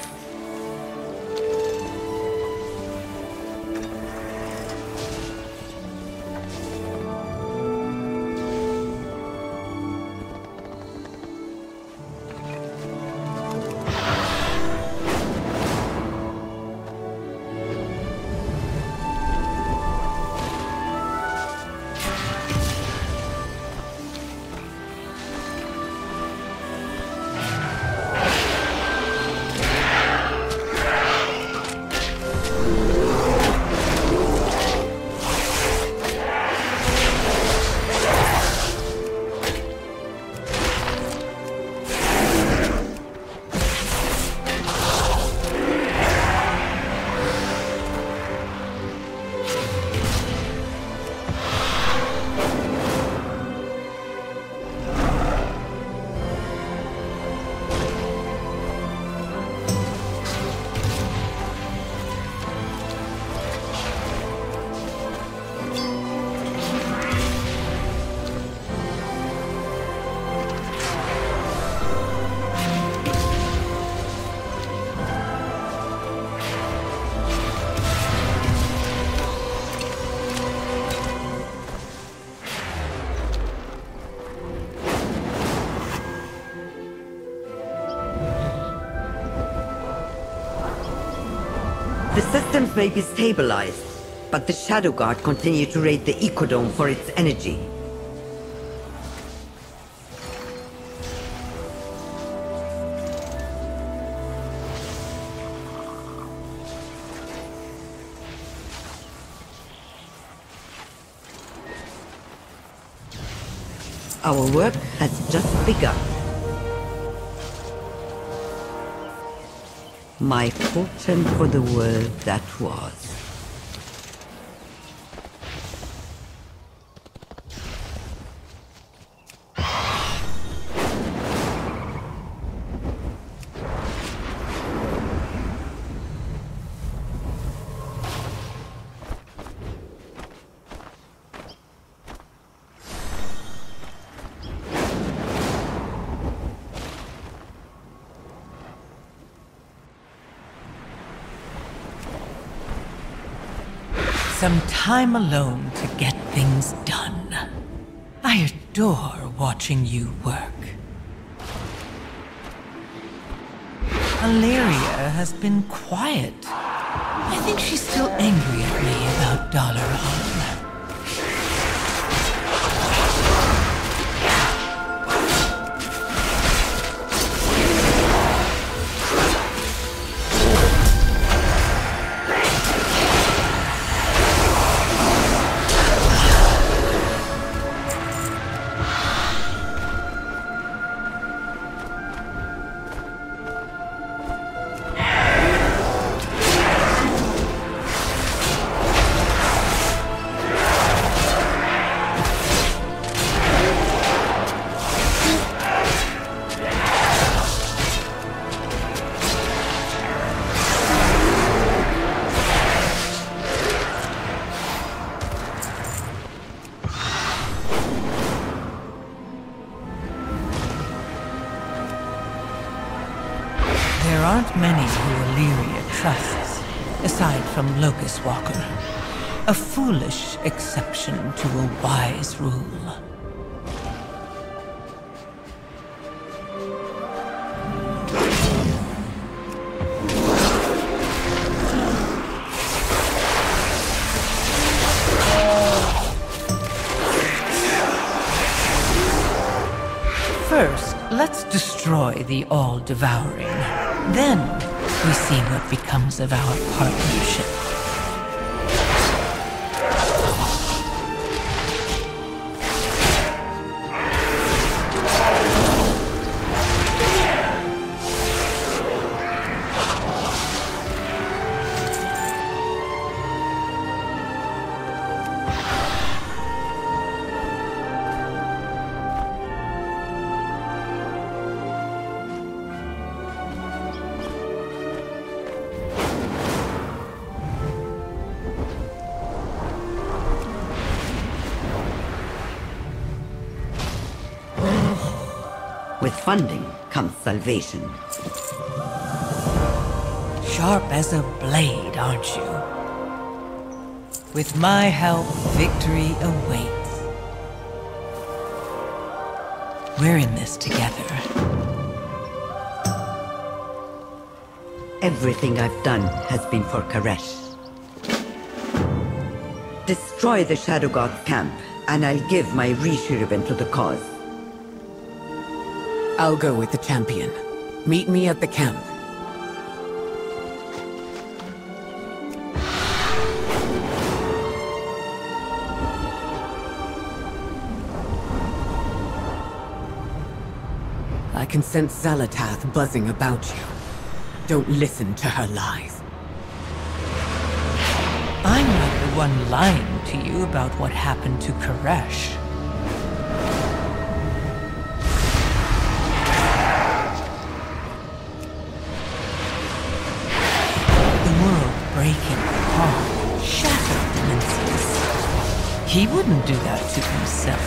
systems may be stabilized, but the Shadow Guard continue to raid the Ecodome for its energy. Our work has just begun. My fortune for the world that was. Some time alone to get things done. I adore watching you work. Illyria has been quiet. I think she's still angry at me about Dalaran. There aren't many who Illyria trusts, aside from Locust Walker. A foolish exception to a wise rule. First, let's destroy the All-Devouring. Then, we see what becomes of our partnership. With funding comes salvation. Sharp as a blade, aren't you? With my help, victory awaits. We're in this together. Everything I've done has been for Koresh. Destroy the Shadow God's camp, and I'll give my Rishi ribbon to the cause. I'll go with the champion. Meet me at the camp. I can sense Xalatath buzzing about you. Don't listen to her lies. I'm not the one lying to you about what happened to Koresh. Breaking apart, shattered princes. He wouldn't do that to himself.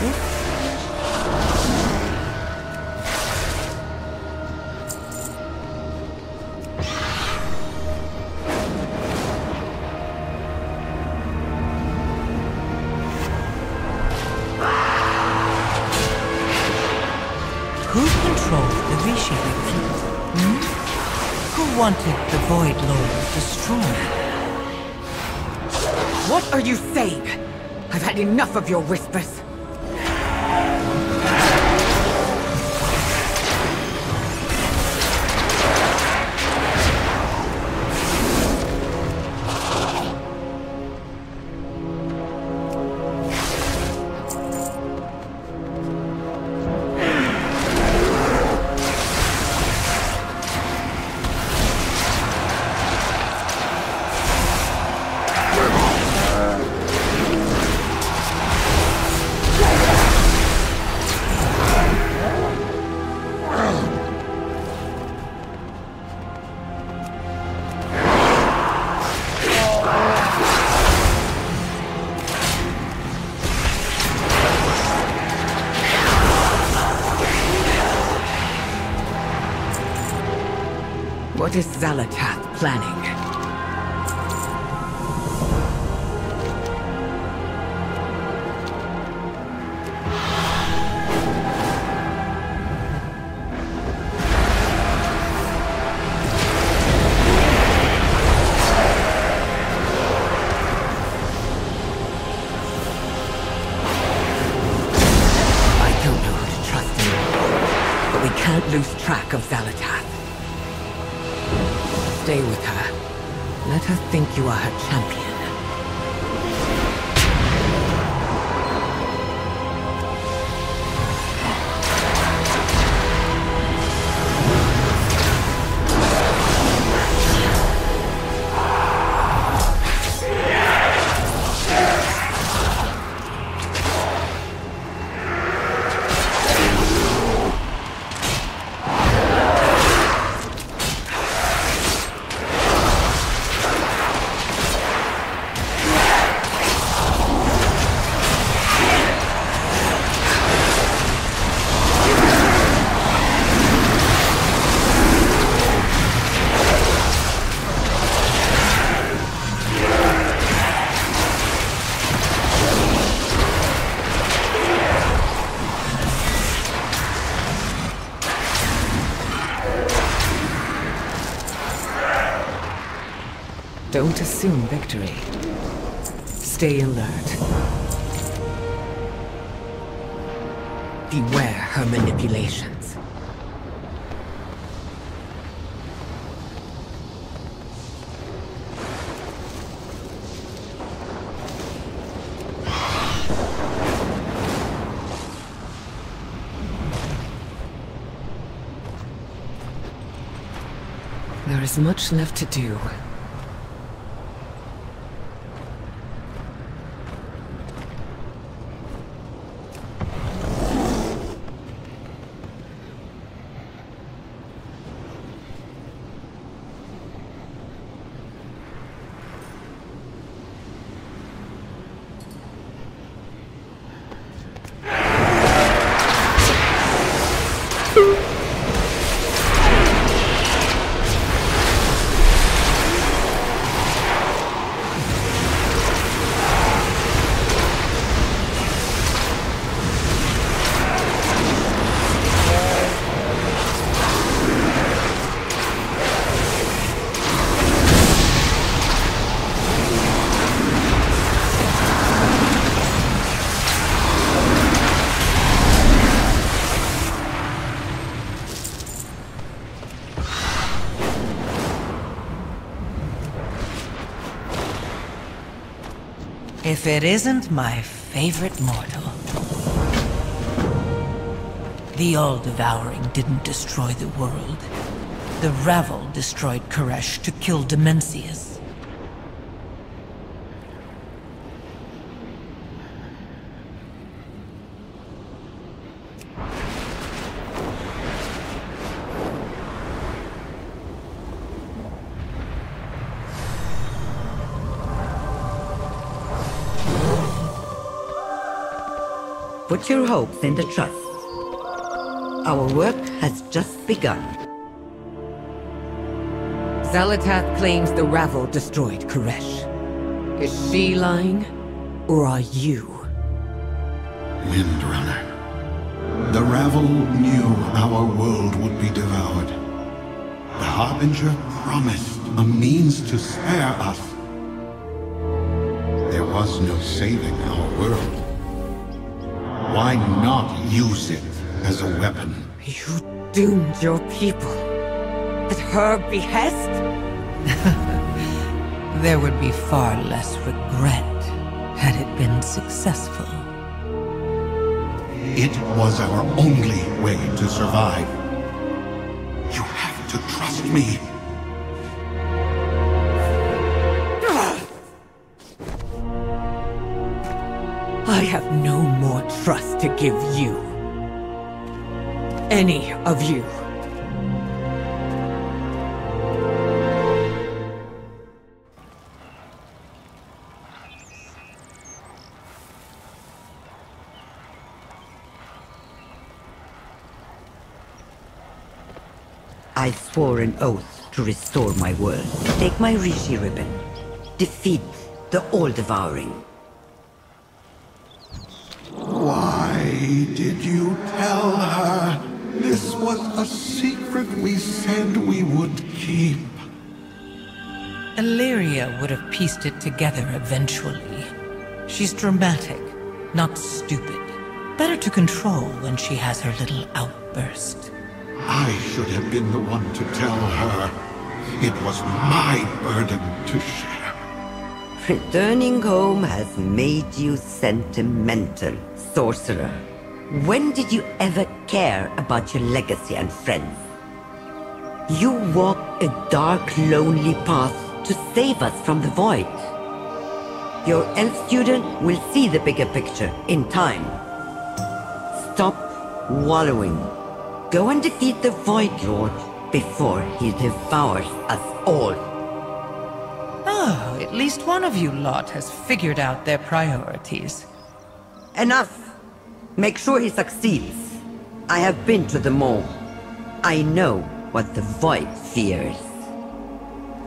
Who controlled the Rishi ribbon? Who wanted the Void Lord destroyed? What are you saying? I've had enough of your whispers. What is Zalatath planning? I don't know who to trust anymore, but we can't lose track of Zalatath. Stay with her. Let her think you are her champion. Don't assume victory. Stay alert. Beware her manipulations. There is much left to do. If it isn't my favorite mortal. The All-Devouring didn't destroy the world. The Ravel destroyed Koresh to kill Demencius. Put your hopes in the trust. Our work has just begun. Zalatath claims the Ravel destroyed Koresh. Is she lying? Or are you? Windrunner. The Ravel knew our world would be devoured. The Harbinger promised a means to spare us. There was no saving our world. Why not use it as a weapon? You doomed your people. At her behest? There would be far less regret had it been successful. It was our only way to survive. You have to trust me. I have no more trust to give you. Any of you. I swore an oath to restore my world. Take my Rishi ribbon. Defeat the All-Devouring. Why did you tell her? This was a secret we said we would keep. Illyria would have pieced it together eventually. She's dramatic, not stupid. Better to control when she has her little outburst. I should have been the one to tell her. It was my burden to share. Returning home has made you sentimental, sorcerer. When did you ever care about your legacy and friends? You walk a dark, lonely path to save us from the void. Your elf student will see the bigger picture in time. Stop wallowing. Go and defeat the Void Lord before he devours us all. Oh, at least one of you lot has figured out their priorities. Enough! Make sure he succeeds. I have been to the mall. I know what the Void fears.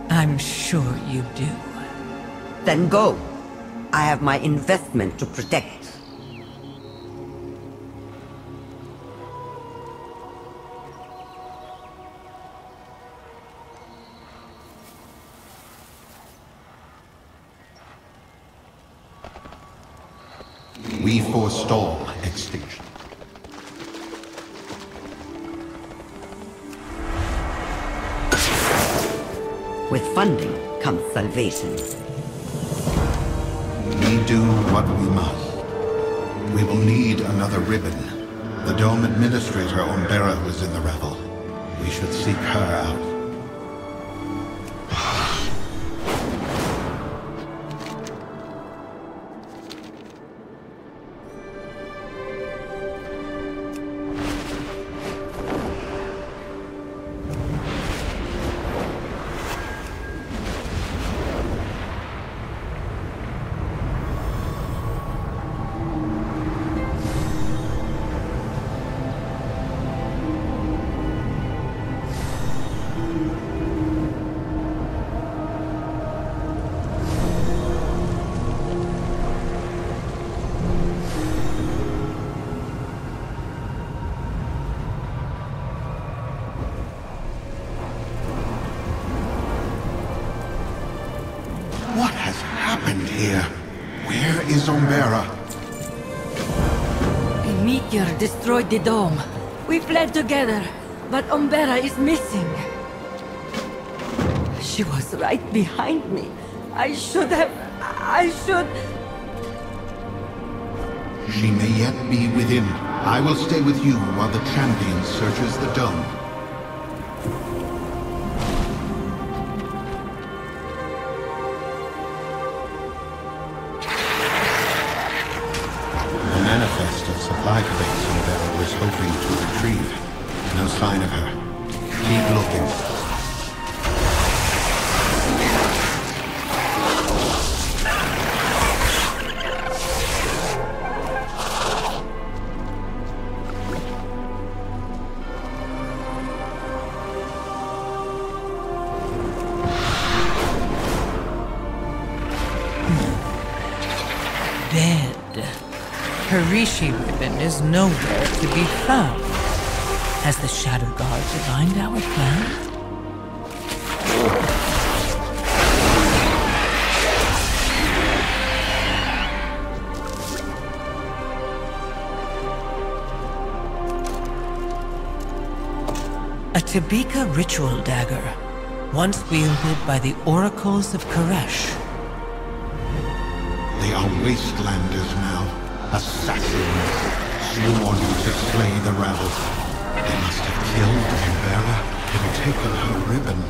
I'm sure you do. Then go. I have my investment to protect. We forestall extinction. With funding comes salvation. We do what we must. We will need another ribbon. The Dome Administrator Umbera was in the revel. We should seek her out. What has happened here? Where is Umbera? A meteor destroyed the dome. We fled together, but Umbera is missing. She was right behind me. I should... She may yet be within. I will stay with you while the champion searches the dome. The manifest of supply crates Umbera was hoping to retrieve. No sign of her. Keep looking. Dead. Her Rishi ribbon is nowhere to be found. Has the Shadow Guard divined our plan? A Tabika ritual dagger, once wielded by the oracles of Koresh. They are wastelanders now. Assassins, sworn to slay the rebel. They must have killed Umbera and taken her ribbon.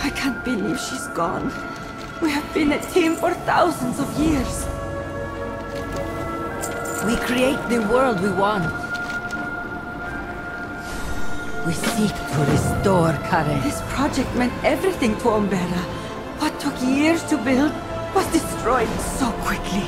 I can't believe she's gone. We have been a team for thousands of years. We create the world we want. We seek to restore Kare. This project meant everything to Umbera. What took years to build was destroyed so quickly.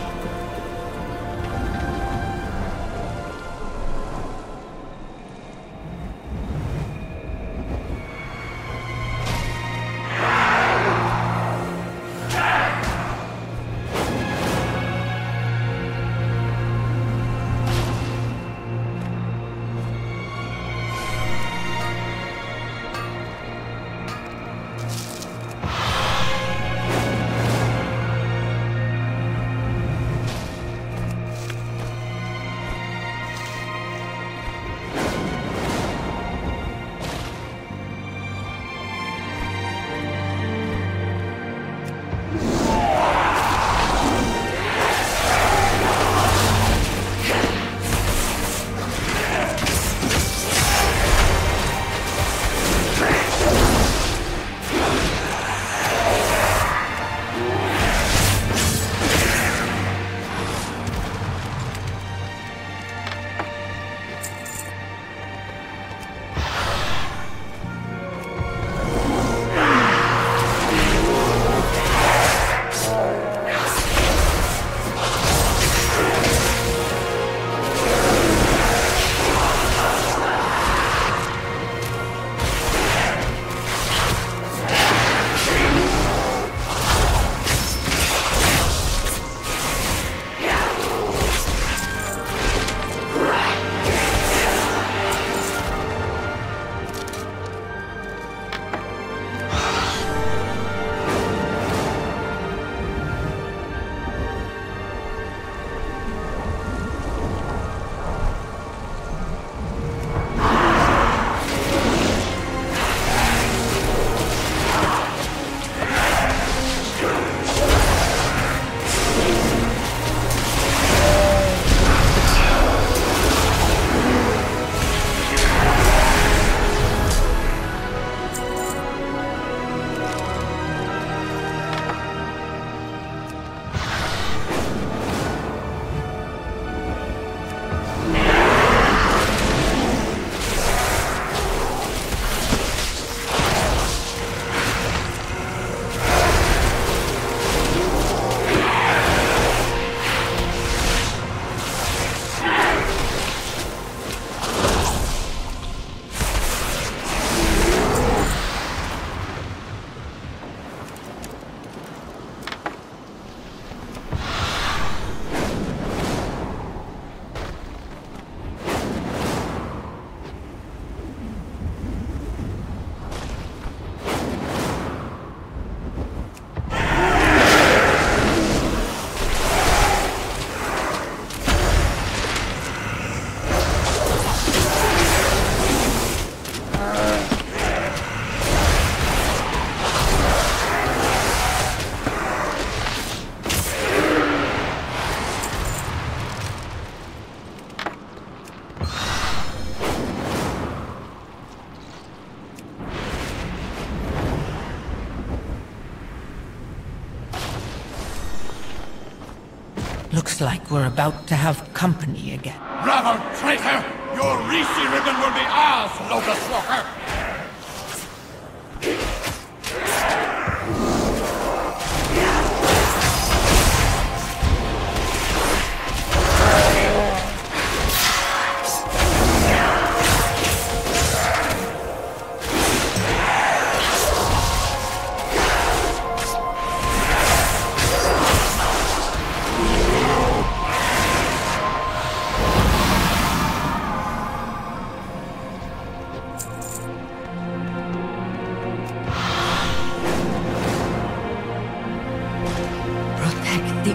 Looks like we're about to have company again. Bravo, traitor! Your Rishi ribbon will be ours, Locust Walker!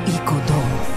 eco-domes.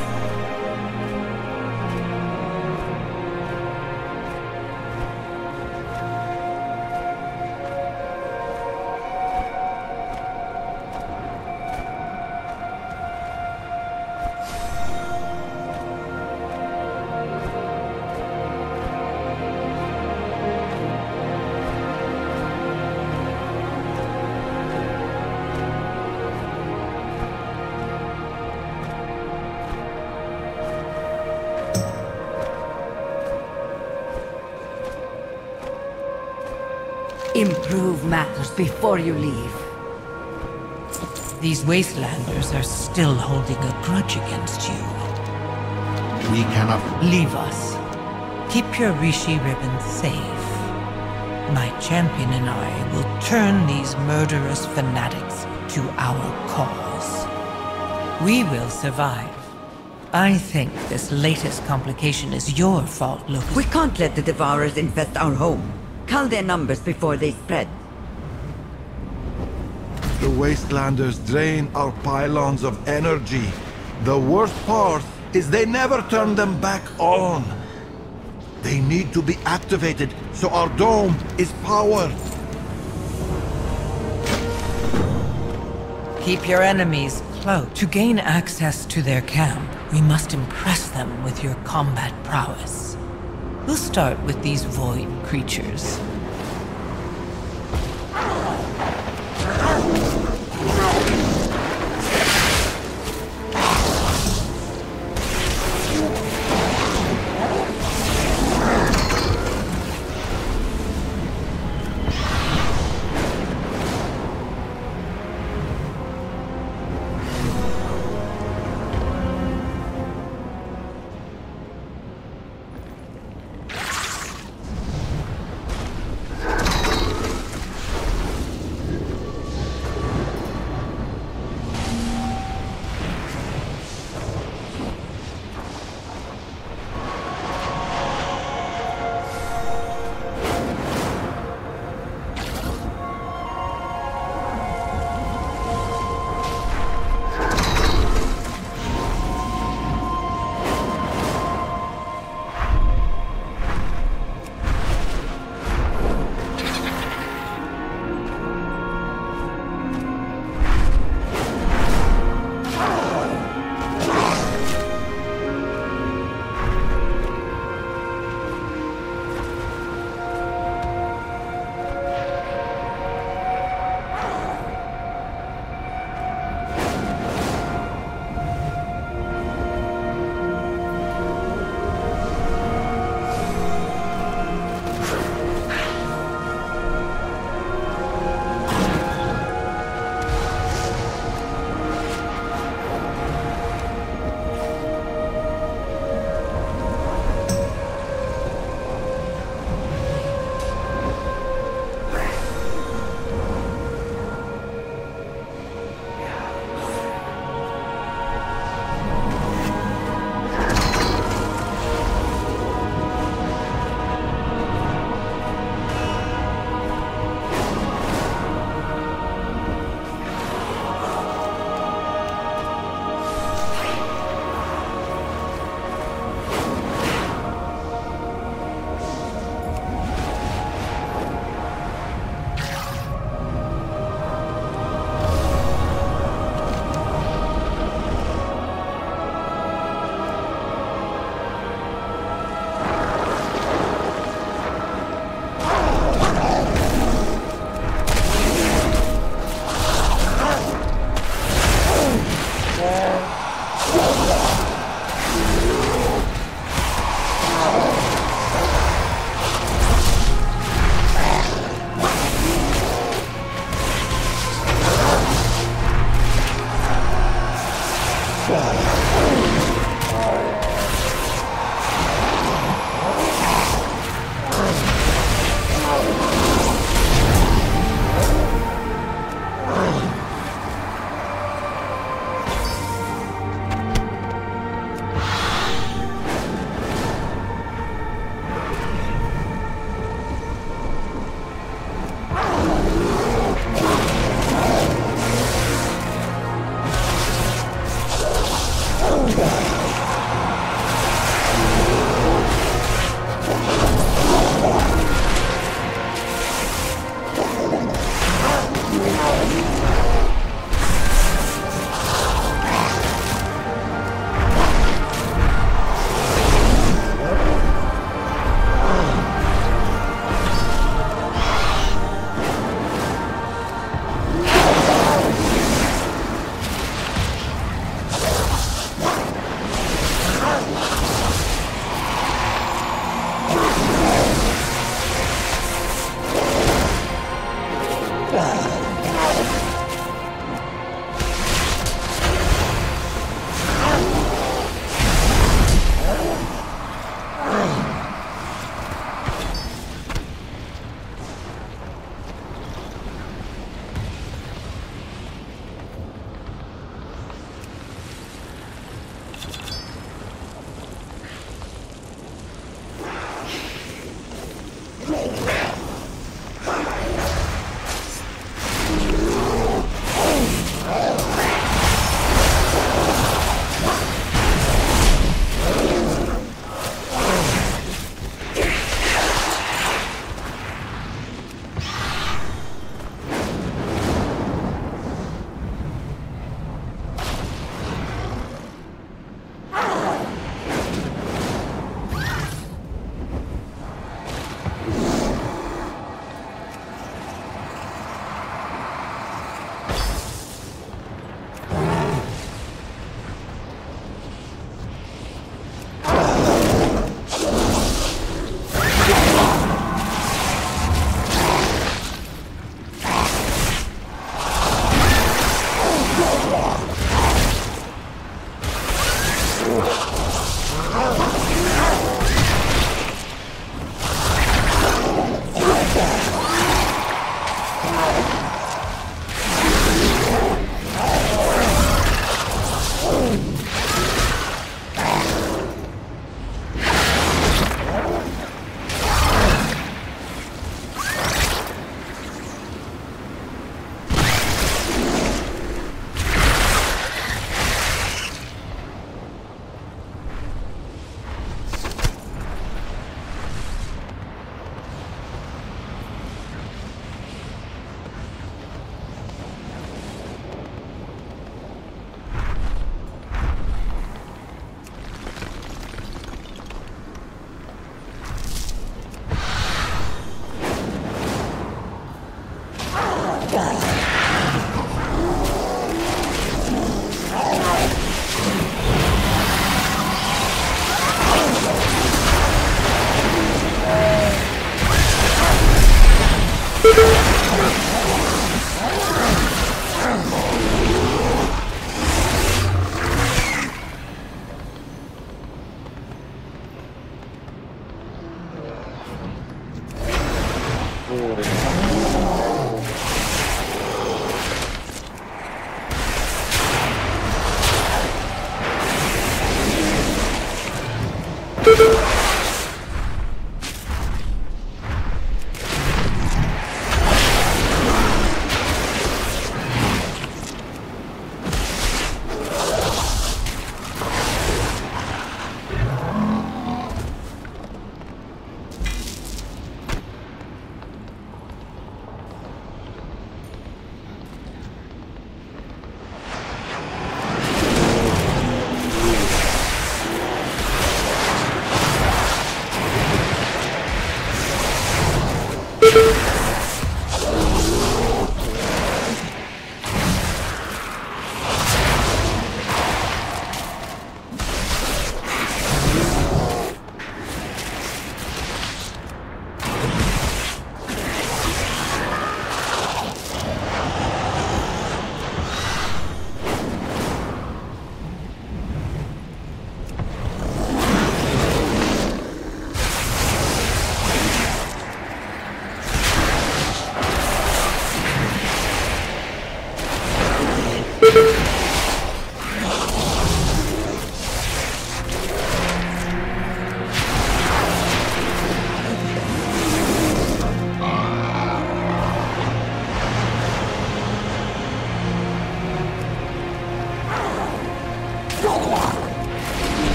Improve matters before you leave. These wastelanders are still holding a grudge against you. We cannot... Leave us. Keep your Rishi ribbon safe. My champion and I will turn these murderous fanatics to our cause. We will survive. I think this latest complication is your fault, Lucas. We can't let the Devourers infest our home. Cull their numbers before they spread. The Wastelanders drain our pylons of energy. The worst part is they never turn them back on. They need to be activated so our dome is powered. Keep your enemies close. To gain access to their camp, we must impress them with your combat prowess. We'll start with these void creatures.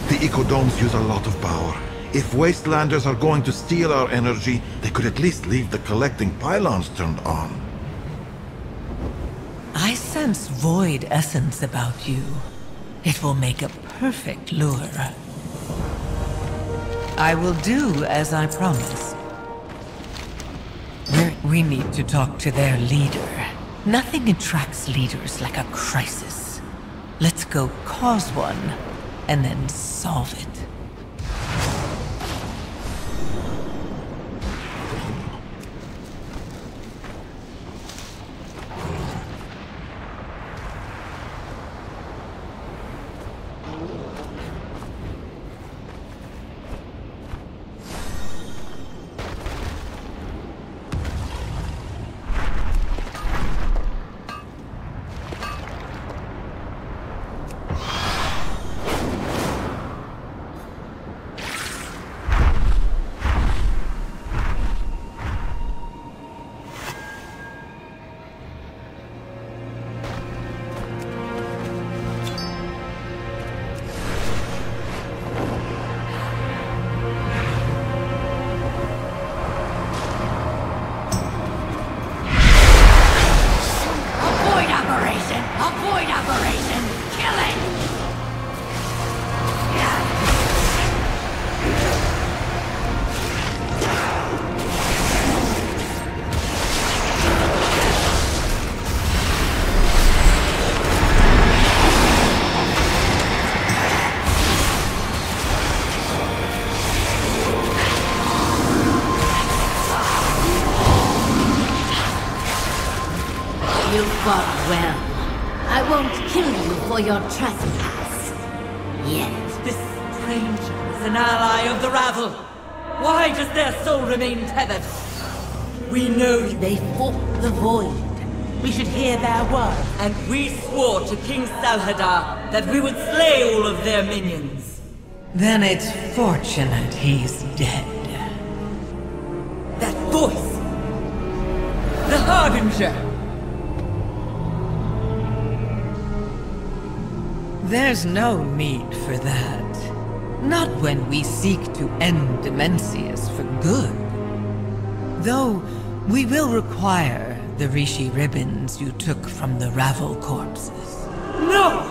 The ecodomes use a lot of power. If Wastelanders are going to steal our energy, they could at least leave the collecting pylons turned on. I sense void essence about you. It will make a perfect lure. I will do as I promised. We need to talk to their leader. Nothing attracts leaders like a crisis. Let's go cause one, and then solve it. You fought well. I won't kill you for your trespass. Yet. This stranger is an ally of the Ravel. Why does their soul remain tethered? We know they fought the void. We should hear their word. And we swore to King Salhadar that we would slay all of their minions. Then it's fortunate he's dead. That voice! The Harbinger! There's no need for that. Not when we seek to end Dimensius for good. Though, we will require the Rishi ribbons you took from the Ravel corpses. No!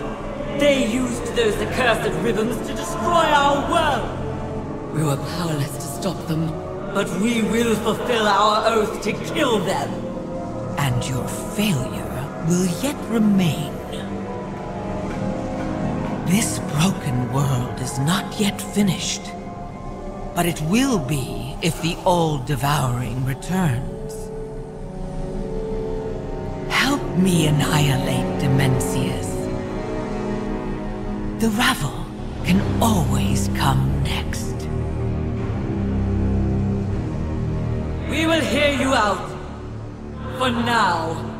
They used those accursed ribbons to destroy our world! We were powerless to stop them, but we will fulfill our oath to kill them! And your failure will yet remain. This broken world is not yet finished, but it will be if the All-Devouring returns. Help me annihilate Dimensius. The Ravel can always come next. We will hear you out. For now.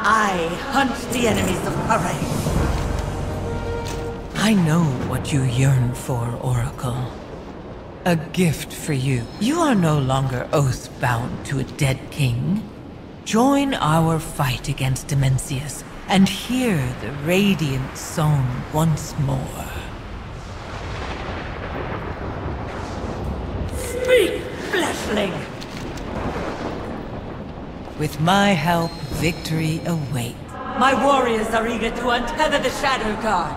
I hunt the enemies of Hooray. I know what you yearn for, Oracle. A gift for you. You are no longer oath-bound to a dead king. Join our fight against Dimensius and hear the radiant song once more. Speak, fleshling! With my help, victory awaits. My warriors are eager to untether the Shadow Guard.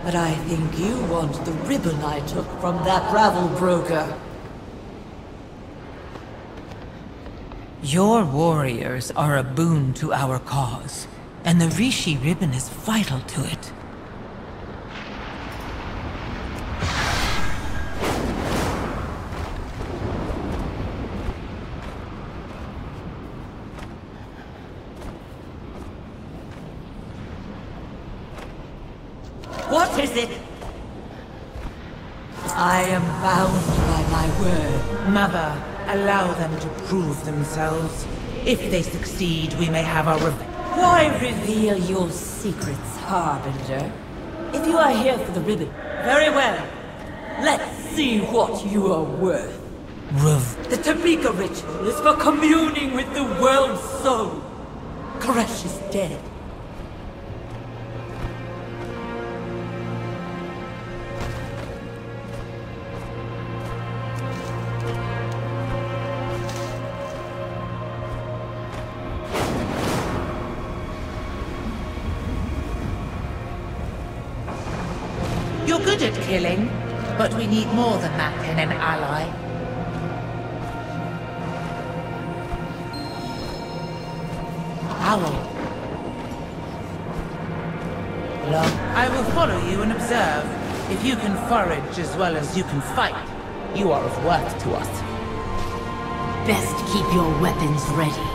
But I think you want the ribbon I took from that Ravel broker. Your warriors are a boon to our cause, and the Rishi ribbon is vital to it. What is it? I am bound by my word. Mother, allow them to prove themselves. If they succeed, we may have our revenge. Why reveal your secrets, Harbinger? If you are here for the ribbon, very well. Let's see what you are worth. The Tamika ritual is for communing with the world's soul. Koresh is dead. You're good at killing, but we need more than that in an ally. Owl. I will follow you and observe. If you can forage as well as you can fight, you are of worth to us. Best keep your weapons ready.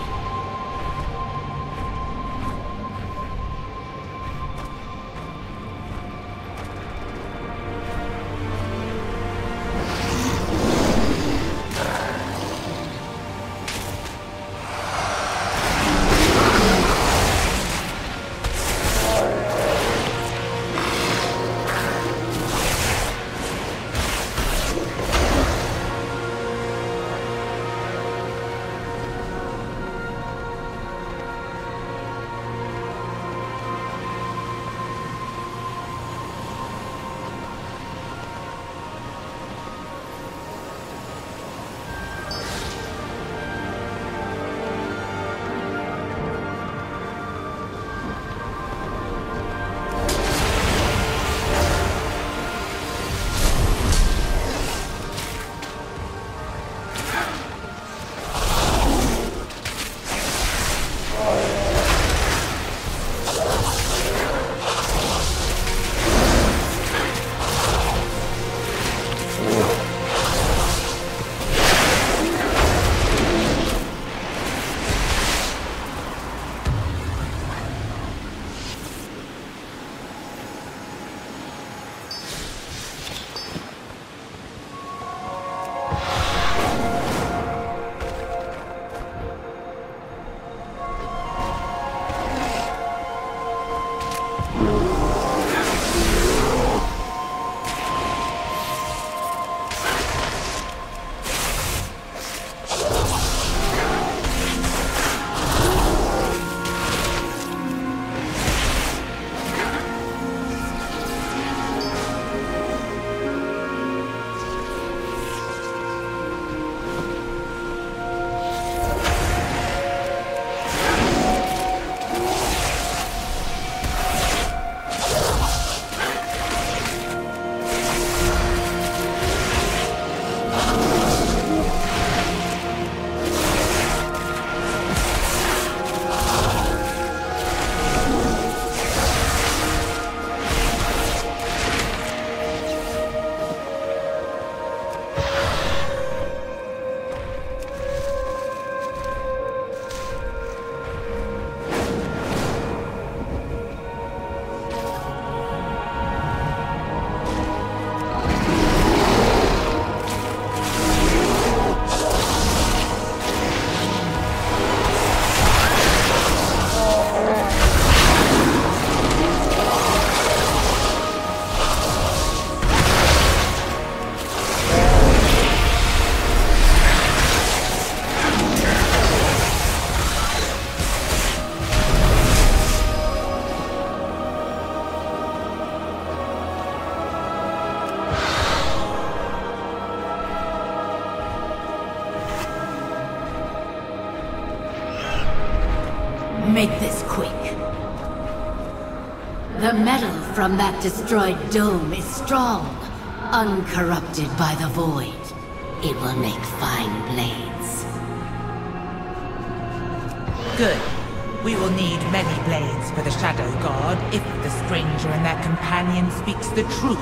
Make this quick. The metal from that destroyed dome is strong, uncorrupted by the void. It will make fine blades. Good. We will need many blades for the Shadow God if the stranger and their companion speaks the truth.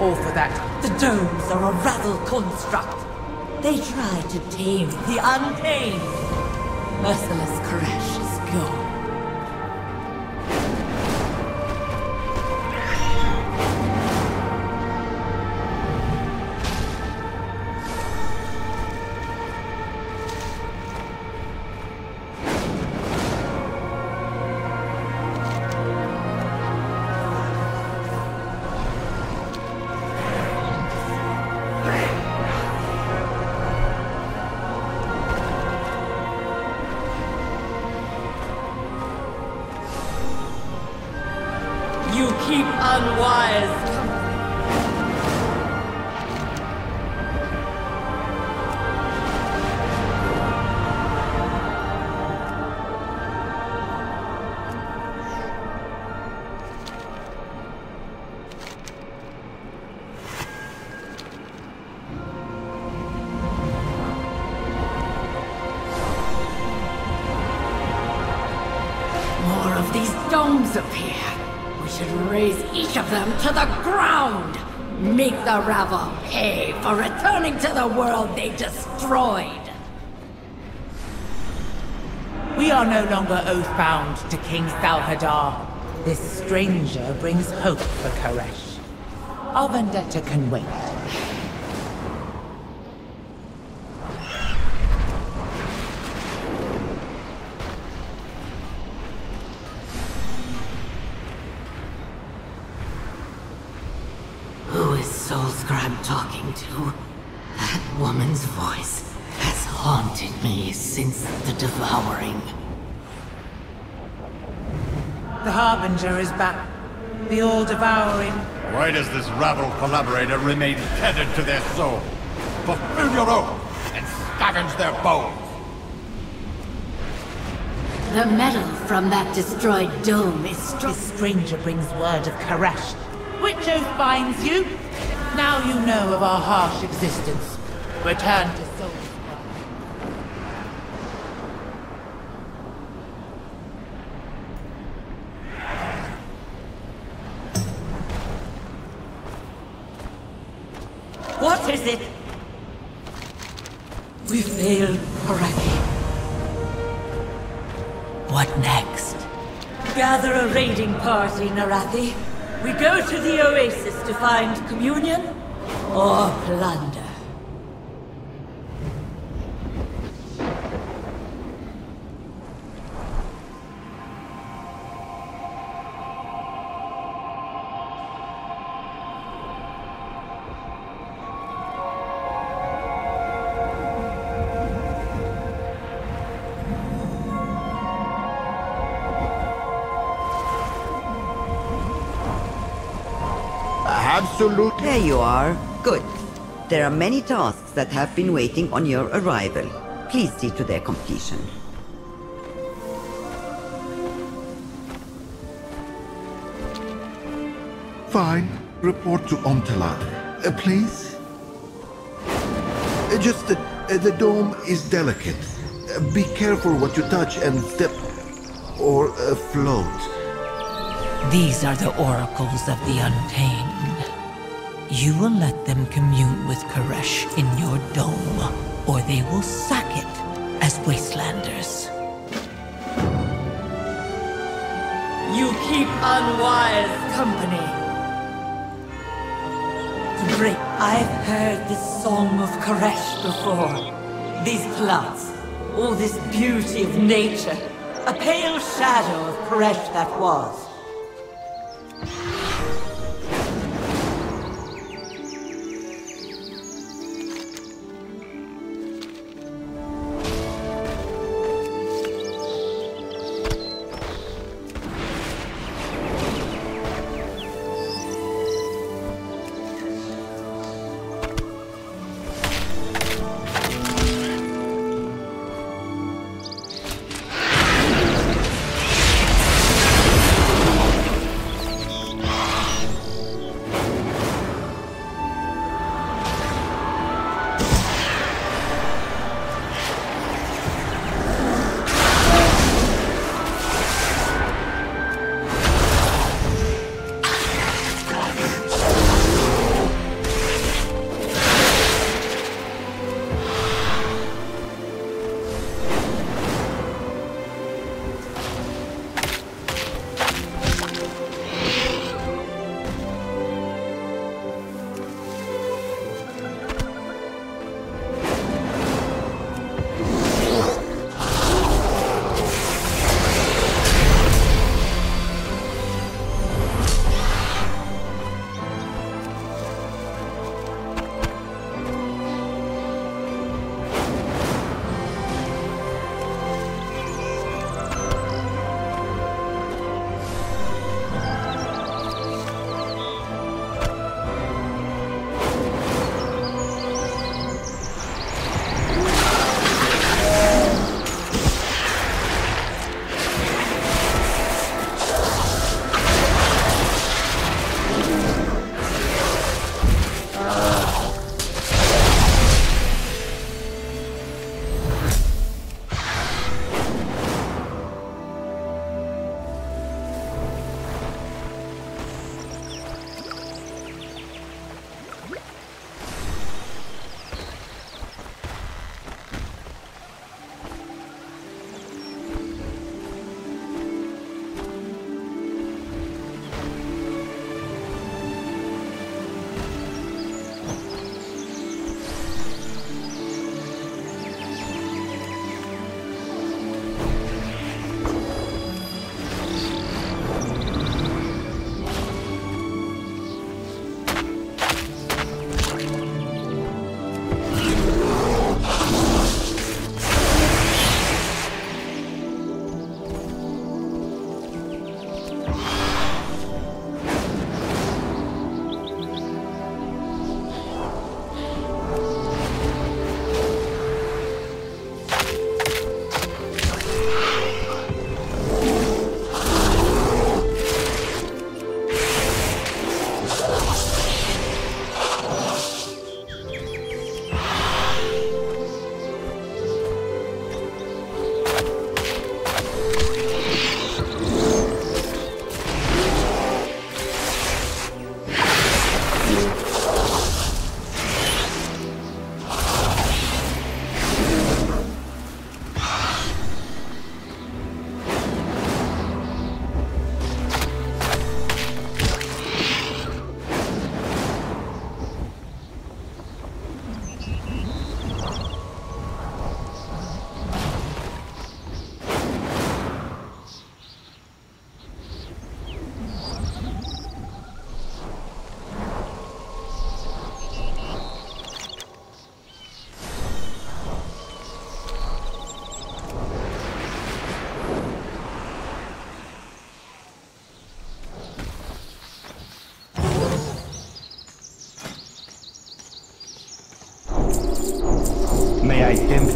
Or for that, The domes are a razzle construct. They try to tame the untamed. Merciless Koresh is gone. keep unwise. More of these domes appear. We should raise each of them to the ground. Make the rabble pay for returning to the world they destroyed. We are no longer oath-bound to King Salvador. This stranger brings hope for Koresh. Our vendetta can wait. Who is Soulscribe talking to? That woman's voice has haunted me since the devouring. The Harbinger is back. The all-devouring. Why does this rabble collaborator remain tethered to their soul? Fulfill your oath and scavenge their bones! The metal from that destroyed dome is strong. This stranger brings word of Koresh. Which oath binds you? Now you know of our harsh existence. Return to soul. What is it? We failed already. What next? Gather a raiding party, Narathi. We go to the oasis to find communion or plunder. Absolutely. There you are. Good. There are many tasks that have been waiting on your arrival. Please see to their completion. Fine. Report to Omtala. Please? The dome is delicate. Be careful what you touch and step or float. These are the oracles of the Untamed. You will let them commune with Koresh in your dome, or they will sack it as wastelanders. You keep unwise company. Great. I've heard this song of Koresh before. These plants, all this beauty of nature. A pale shadow of Koresh that was.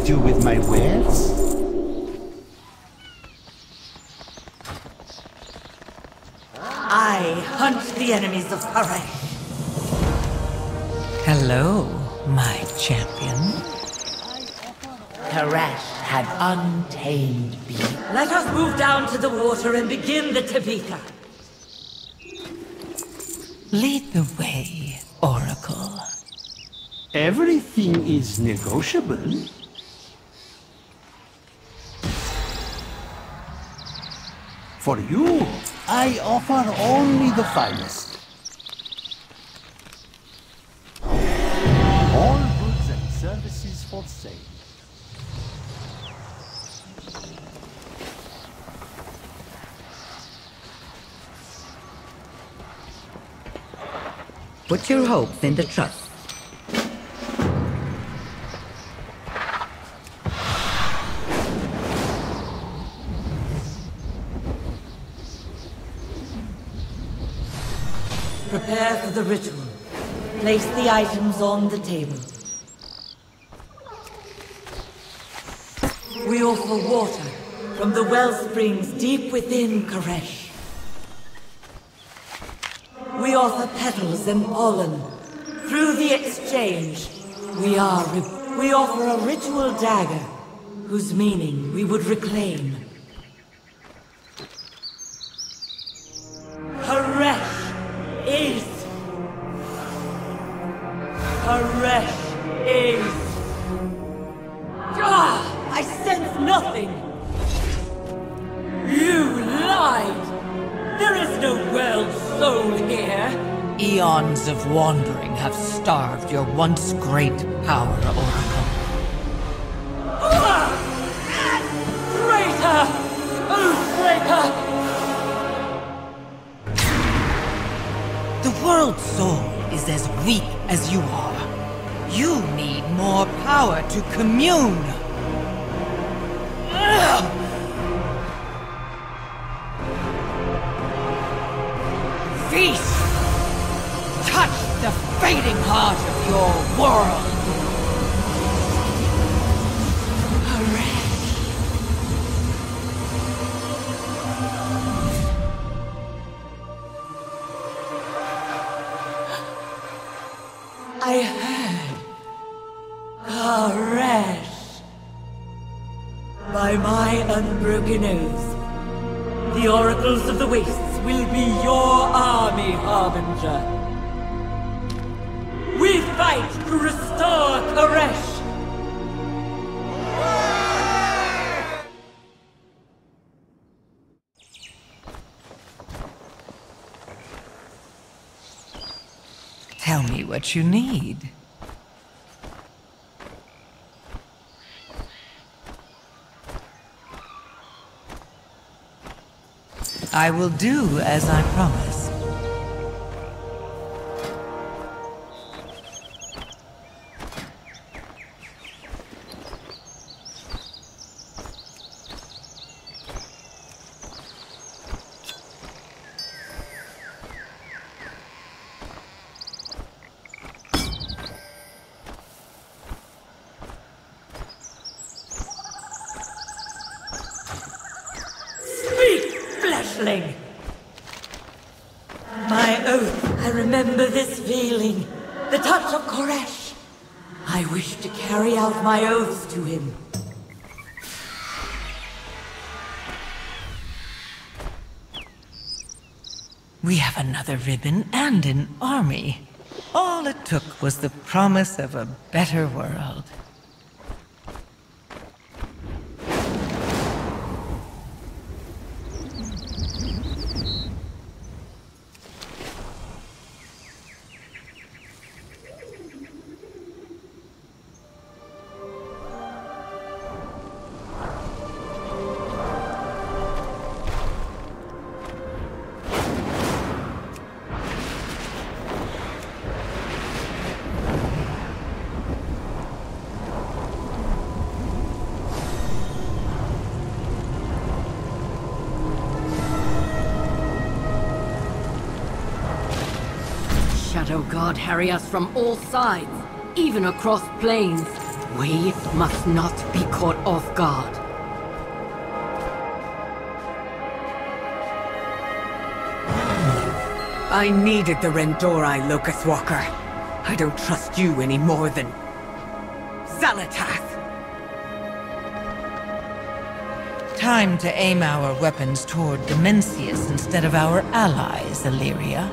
assist you with my wares? I hunt the enemies of Koresh. Hello, my champion. Koresh had untamed beasts. Let us move down to the water and begin the Tabika. Lead the way, Oracle. Everything is negotiable. For you, I offer only the finest. All goods and services for sale. Put your hopes in the trust. Prepare for the ritual. Place the items on the table. We offer water from the well springs deep within Koresh. We offer petals and pollen. Through the exchange, we offer a ritual dagger, whose meaning we would reclaim. Koresh is. I sense nothing! You lied! There is no world soul here! Eons of wandering have starved your once great power, Oracle. Traitor! Oathbreaker! The world soul is as weak as you are. You need more power to commune. Feast! Touch the fading heart of your world! I heard Koresh. By my unbroken oath, the oracles of the wastes will be your army, Harbinger. We fight to restore Koresh. Tell me what you need. I will do as I promised. My oath, I remember this feeling. The touch of Koresh. I wish to carry out my oaths to him. We have another ribbon and an army. All it took was the promise of a better world. Shadow God harry us from all sides, even across plains. We must not be caught off guard. I needed the Rendori, Locust Walker. I don't trust you any more than... Xalatath! Time to aim our weapons toward Dimensius instead of our allies, Illyria.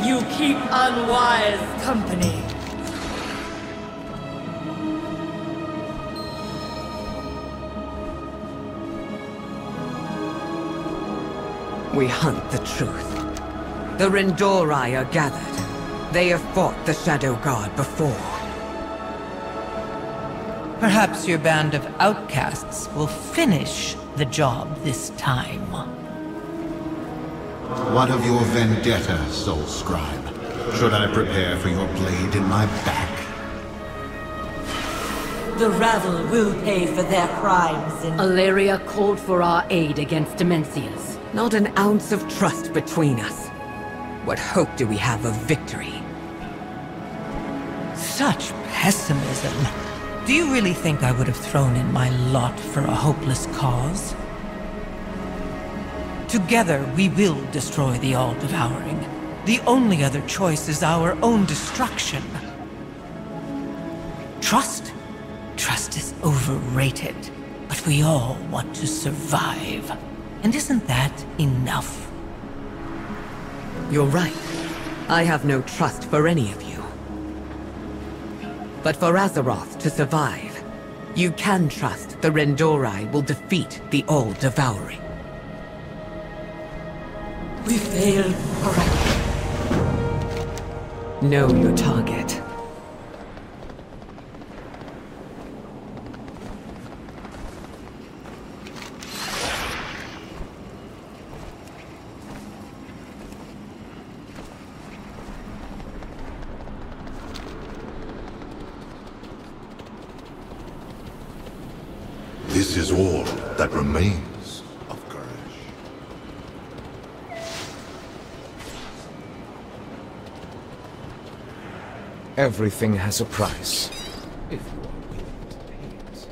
You keep unwise company. We hunt the truth. The Rendori are gathered. They have fought the Shadow God before. Perhaps your band of outcasts will finish the job this time. What of your vendetta, Soul Scribe? Should I prepare for your blade in my back? The rabble will pay for their crimes in... Illyria called for our aid against Dimensius. Not an ounce of trust between us. What hope do we have of victory? Such pessimism. Do you really think I would have thrown in my lot for a hopeless cause? Together, we will destroy the All-Devouring. The only other choice is our own destruction. Trust? Trust is overrated. But we all want to survive. And isn't that enough? You're right. I have no trust for any of you. But for Azeroth to survive, you can trust the Rendori will defeat the All-Devouring. We failed horribly. Know your target. This is all that remains of Koresh. Everything has a price. If you are willing to pay it.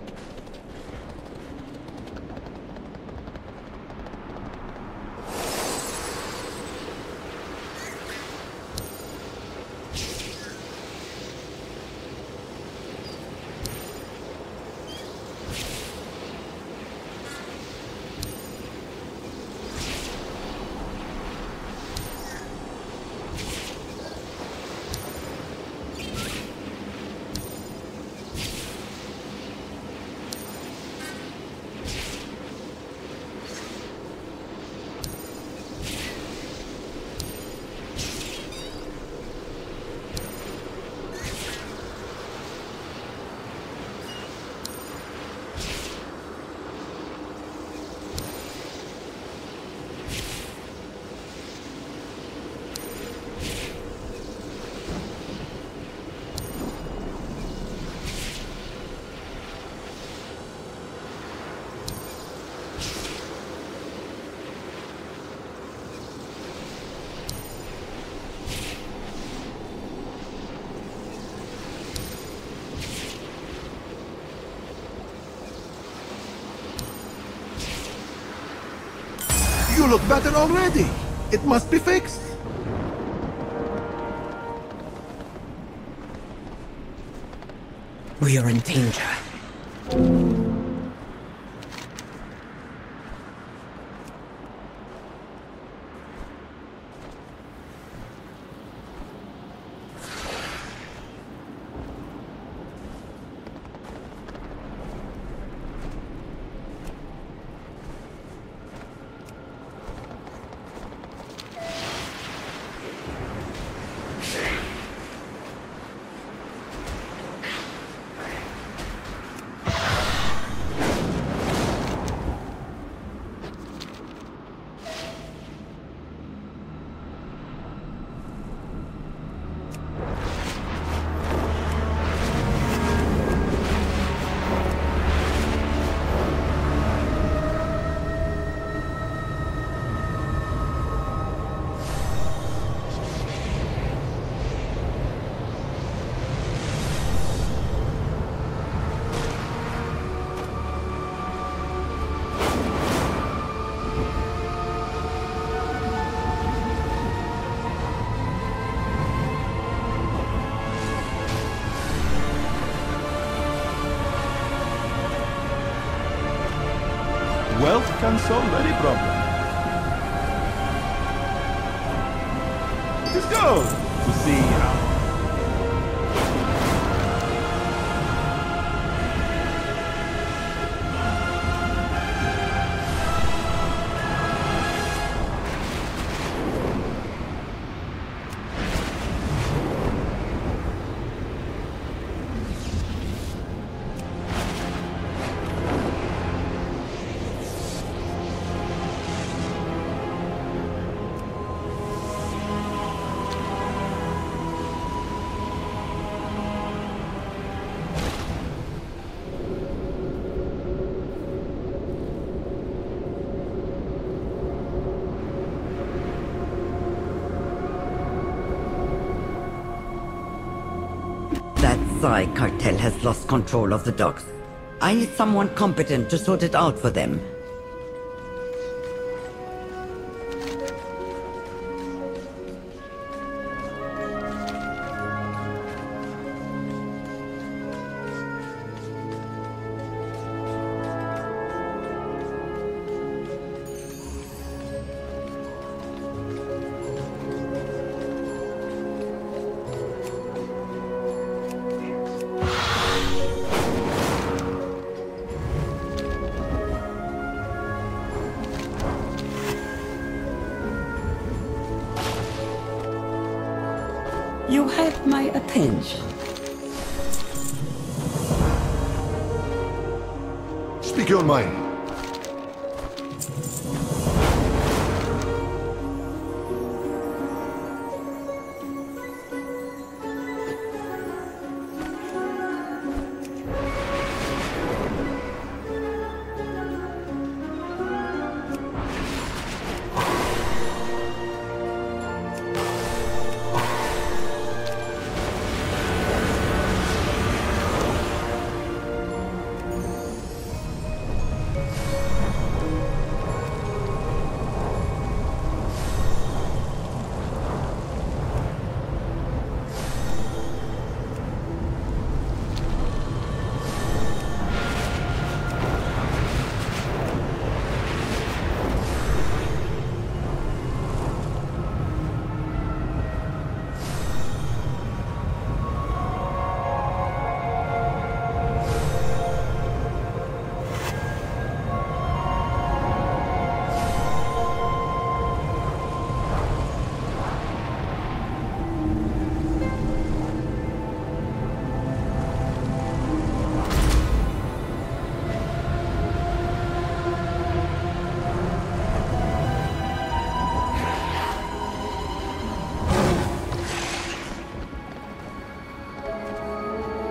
You look better already. It must be fixed. We are in danger. can solve any problem. It is good to see how... Psy cartel has lost control of the docks. I need someone competent to sort it out for them. You have my attention. Speak your mind.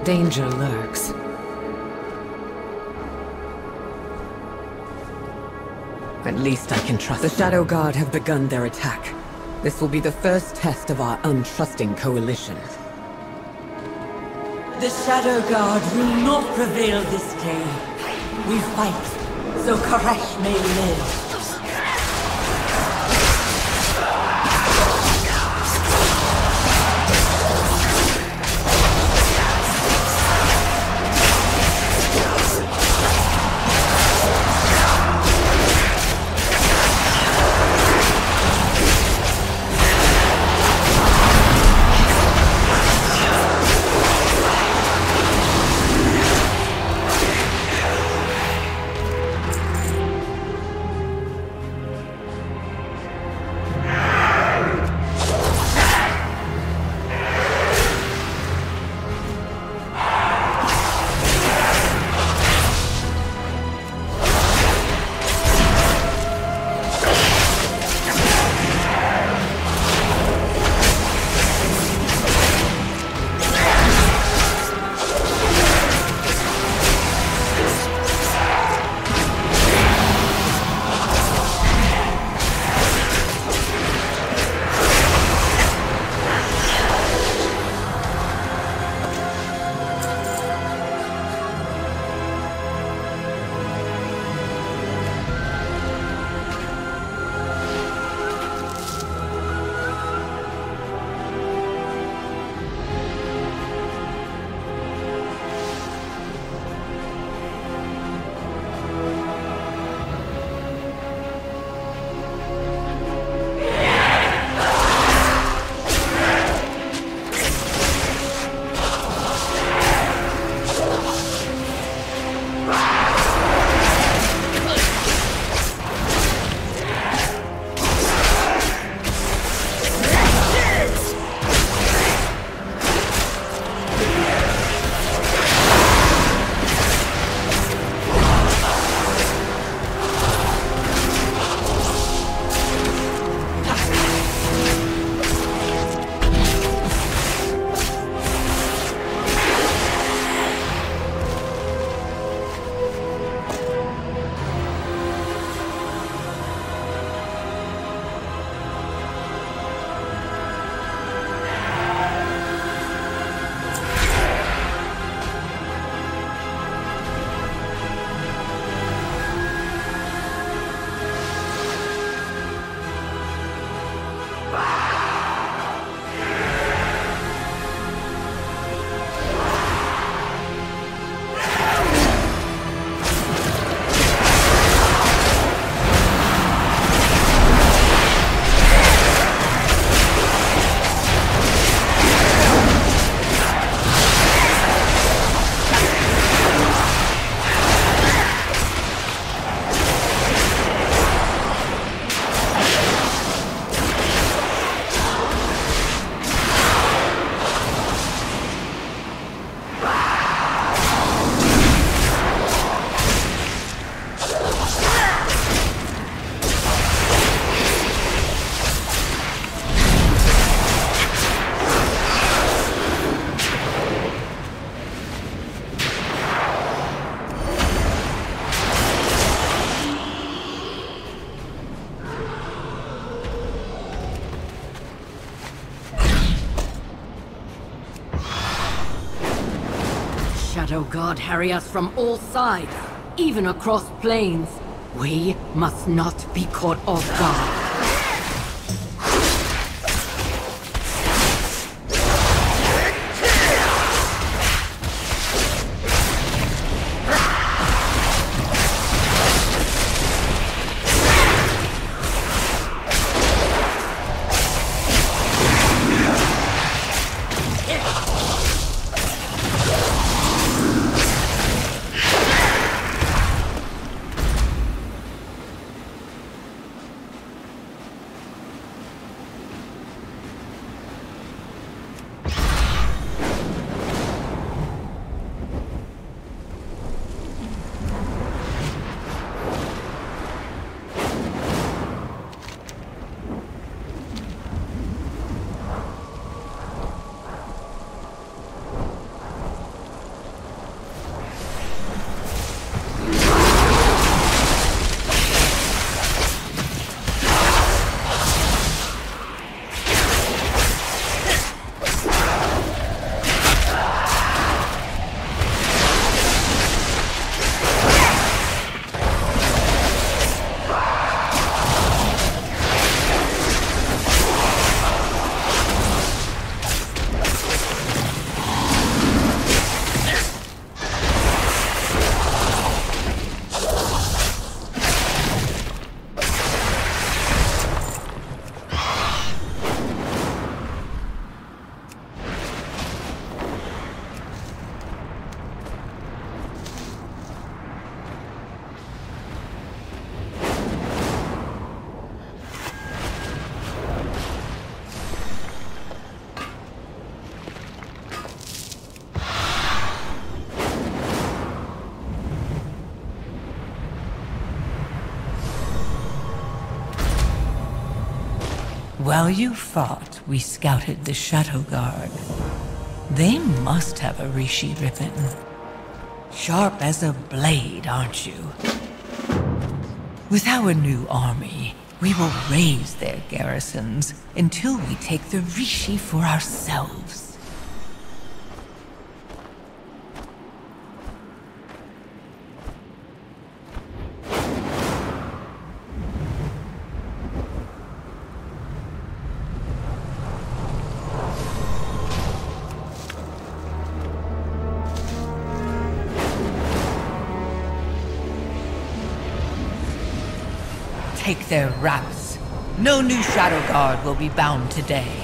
Danger lurks. At least I can trust. The Shadow Guard have begun their attack. This will be the first test of our untrusting coalition. The Shadow Guard will not prevail this day. We fight, so Koresh may live. Shadow God harry us from all sides, even across planes. We must not be caught off guard. While you fought, we scouted the Shadow Guard. They must have a Rishi ribbon. Sharp as a blade, aren't you? With our new army, we will raise their garrisons until we take the Rishi for ourselves. Take their wraps. No new Shadow Guard will be bound today.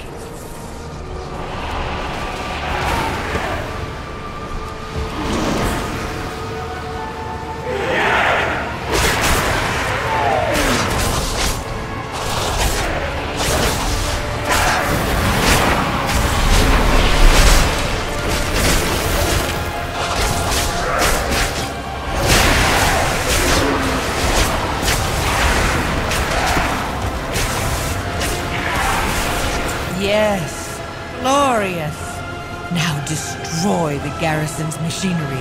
Yes, glorious. Now destroy the garrison's machinery.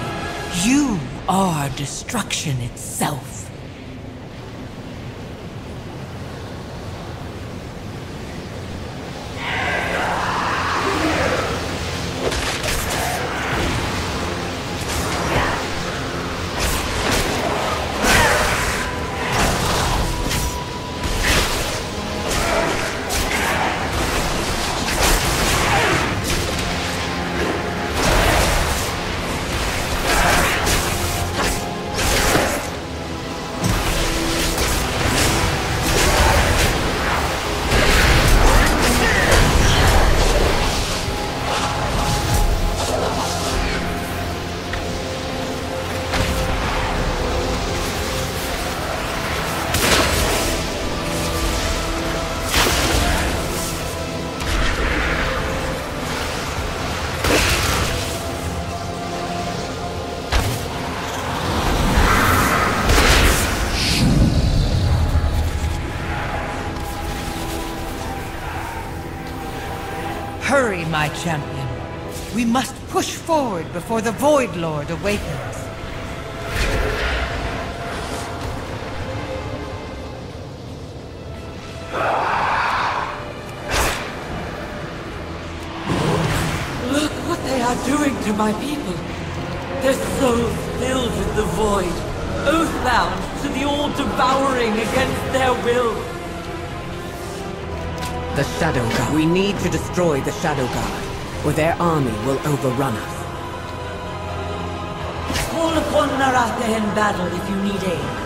You are destruction itself. Hurry, my champion. We must push forward before the Void Lord awakens. Look what they are doing to my people. Their souls filled with the void, oathbound to the all-devouring against their will. The Shadow Guard. We need to destroy the Shadow Guard, or their army will overrun us. Call upon Naratha in battle if you need aid.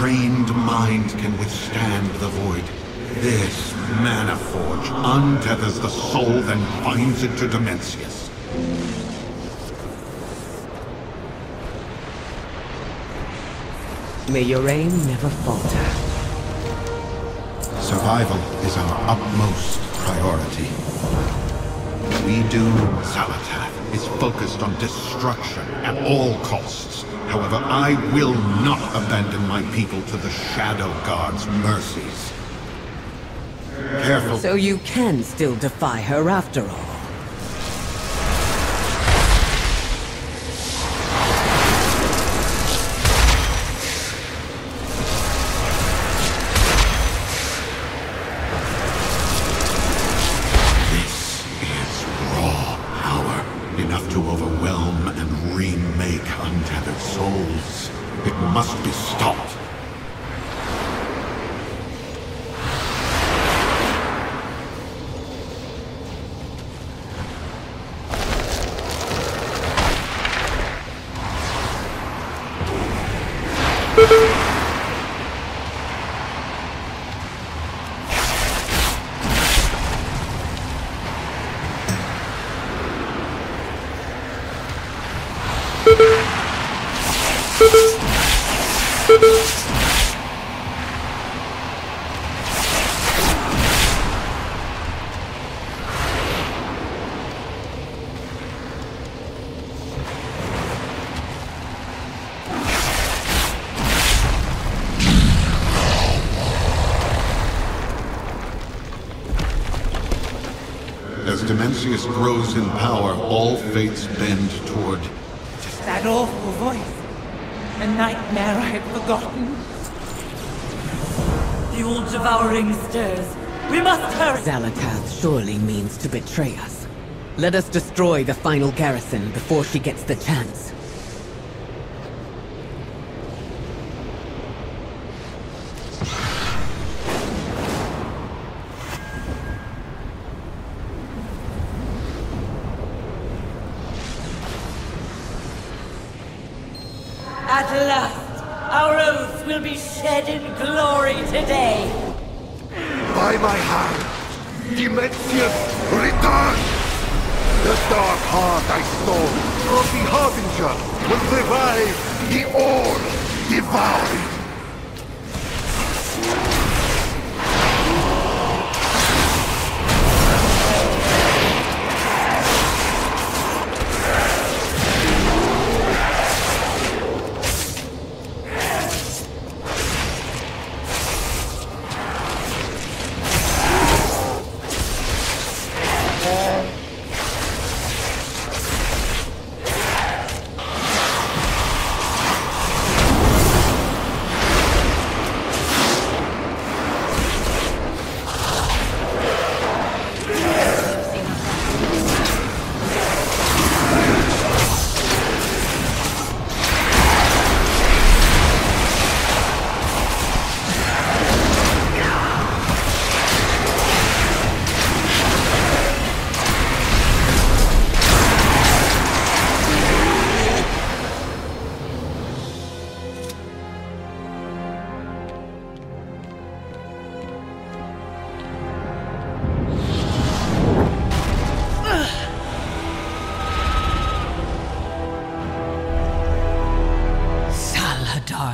trained mind can withstand the void. This mana forge untethers the soul, then binds it to Dimensius. May your aim never falter. Survival is our utmost priority. We do. Salatath is focused on destruction at all costs. However, I will not abandon my people to the Shadow Guard's mercies. Careful. So you can still defy her after all. This is raw power, enough to overwhelm and remake untethered souls. It must be stopped. As Dimensius grows in power, all fates bend toward... That awful voice. A nightmare I had forgotten. The all-devouring stirs. We must hurry! Salatath surely means to betray us. Let us destroy the final garrison before she gets the chance. At last, our oaths will be shed in glory today. By my hand, Dimensius, return! The dark heart I stole from the Harbinger will revive the all-devouring.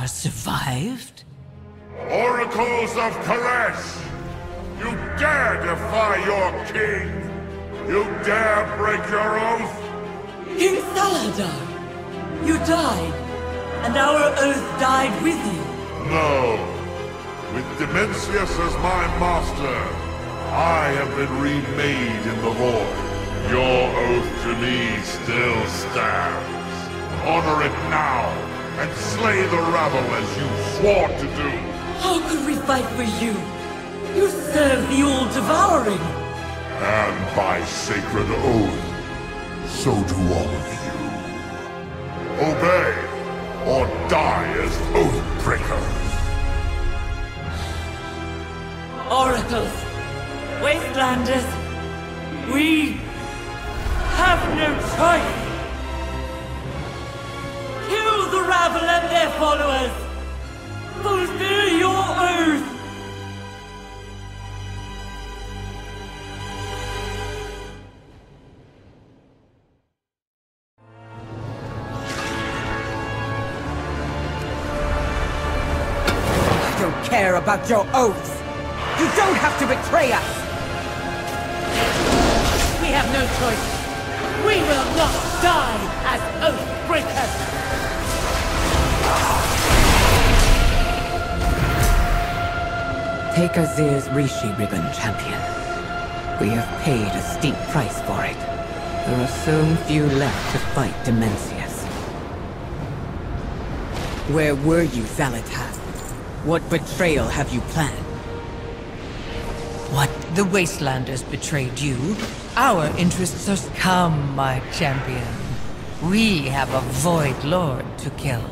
Survived? Oracles of Koresh! You dare defy your king! You dare break your oath! King Saladar! You died, and our oath died with you. No. With Dimensius as my master, I have been remade in the void. Your oath to me still stands. Honor it now, and slay the rabble as you swore to do. How could we fight for you? You serve the all-devouring. And by sacred oath, so do all of you. Obey, or die as oath breakers. Oracles, Wastelanders, we have no choice. Kill the rabble and their followers! Fulfill your oath! care about your oaths. You don't have to betray us. We have no choice. We will not die as oath breakers. Take Azir's Rishi ribbon, champion. We have paid a steep price for it. There are so few left to fight Dimensius. Where were you, Zalatath? What betrayal have you planned? What? The Wastelanders betrayed you? Our interests are... Come, my champion. We have a Void Lord to kill.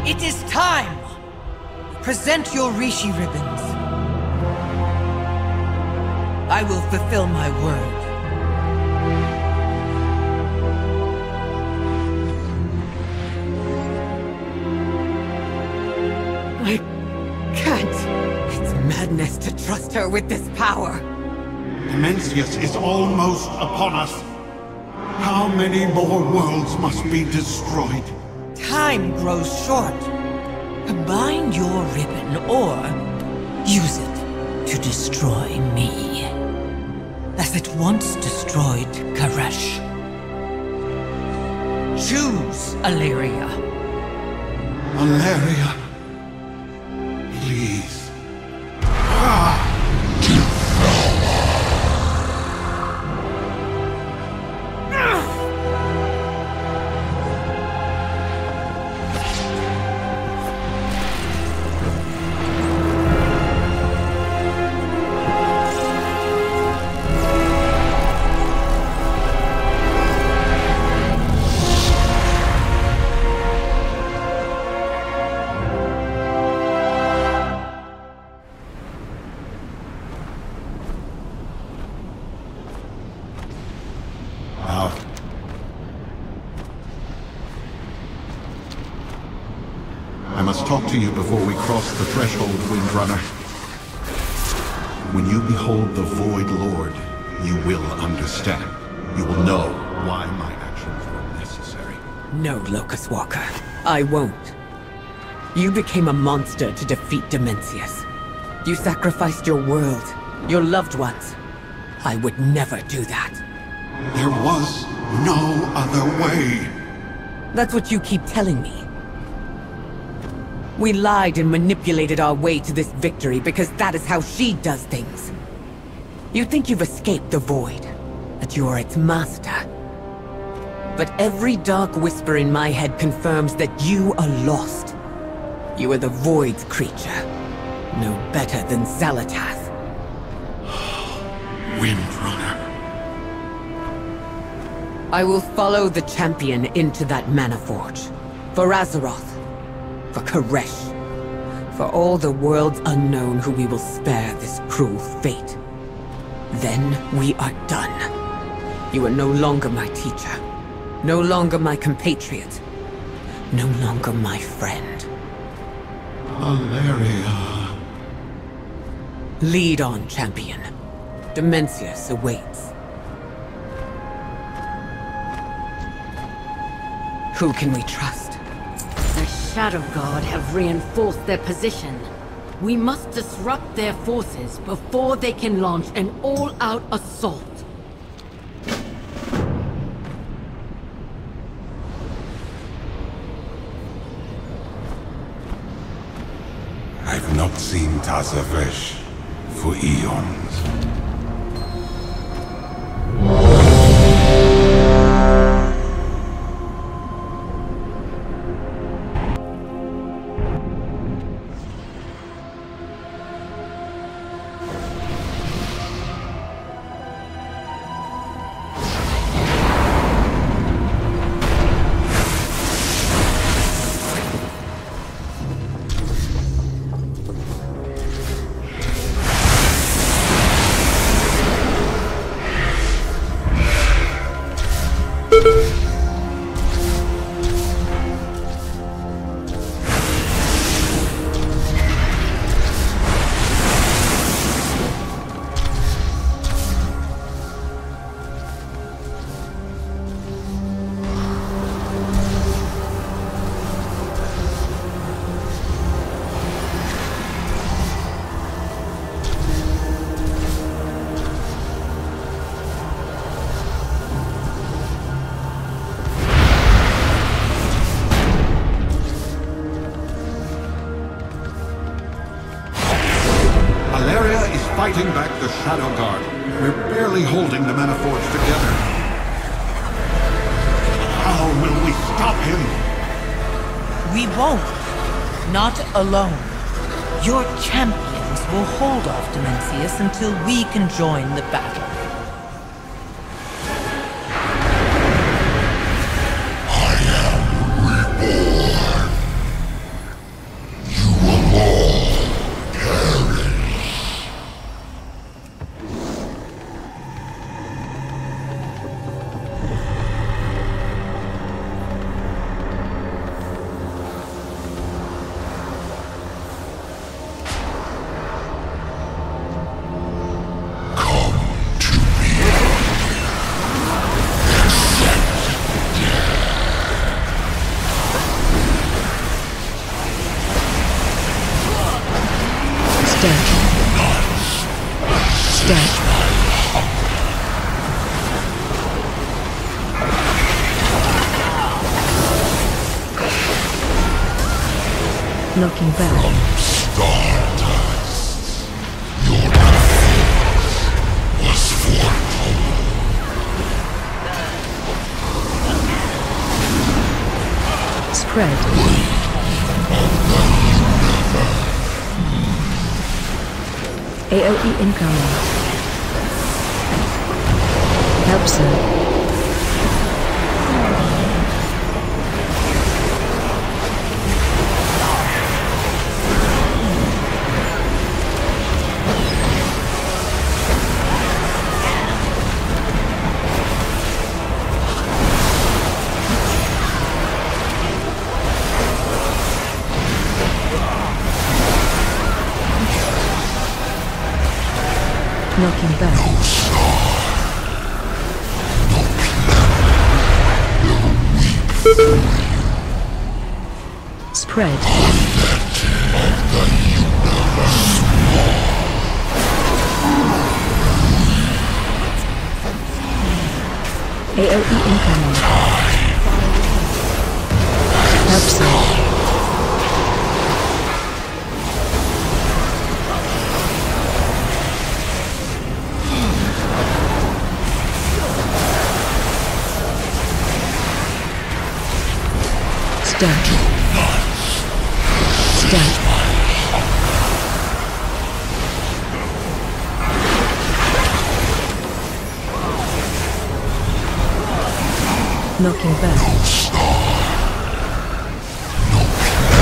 It is time! Present your Rishi ribbons. I will fulfill my word. I can't. It's madness to trust her with this power. Dimensius is almost upon us. How many more worlds must be destroyed? Time grows short. Combine your ribbon or use it to destroy me. As it once destroyed Koresh. Choose, Alleria. Alleria. Please. I must talk to you before we cross the threshold, Windrunner. When you behold the Void Lord, you will understand. You will know why my actions were necessary. No, Locust Walker. I won't. You became a monster to defeat Dimensius. You sacrificed your world, your loved ones. I would never do that. There was no other way. That's what you keep telling me. We lied and manipulated our way to this victory because that is how she does things. You think you've escaped the Void, that you are its master. But every dark whisper in my head confirms that you are lost. You are the Void's creature, no better than Zalatath. Windrunner. I will follow the champion into that mana forge. For Azeroth. For Koresh. For all the worlds unknown who we will spare this cruel fate. Then we are done. You are no longer my teacher. No longer my compatriot. No longer my friend. Alleria. Lead on, champion. Dimensius awaits. Who can we trust? The Shadow Guard have reinforced their position. We must disrupt their forces before they can launch an all-out assault. I've not seen Tazavesh for eons. the Shadow Guard. We're barely holding the Maniforge together. How will we stop him? We won't. Not alone. Your champions will hold off Dimensius until we can join the battle. Looking back. Stardust. Your defeat was foretold. Spread. AOE incoming. Help, sir. Knocking back. No star, no planet will weep for you. Spread. On that day of the universe war. AOE incoming. Help, sir. Stand. Stand. Knocking back. No star, no planet.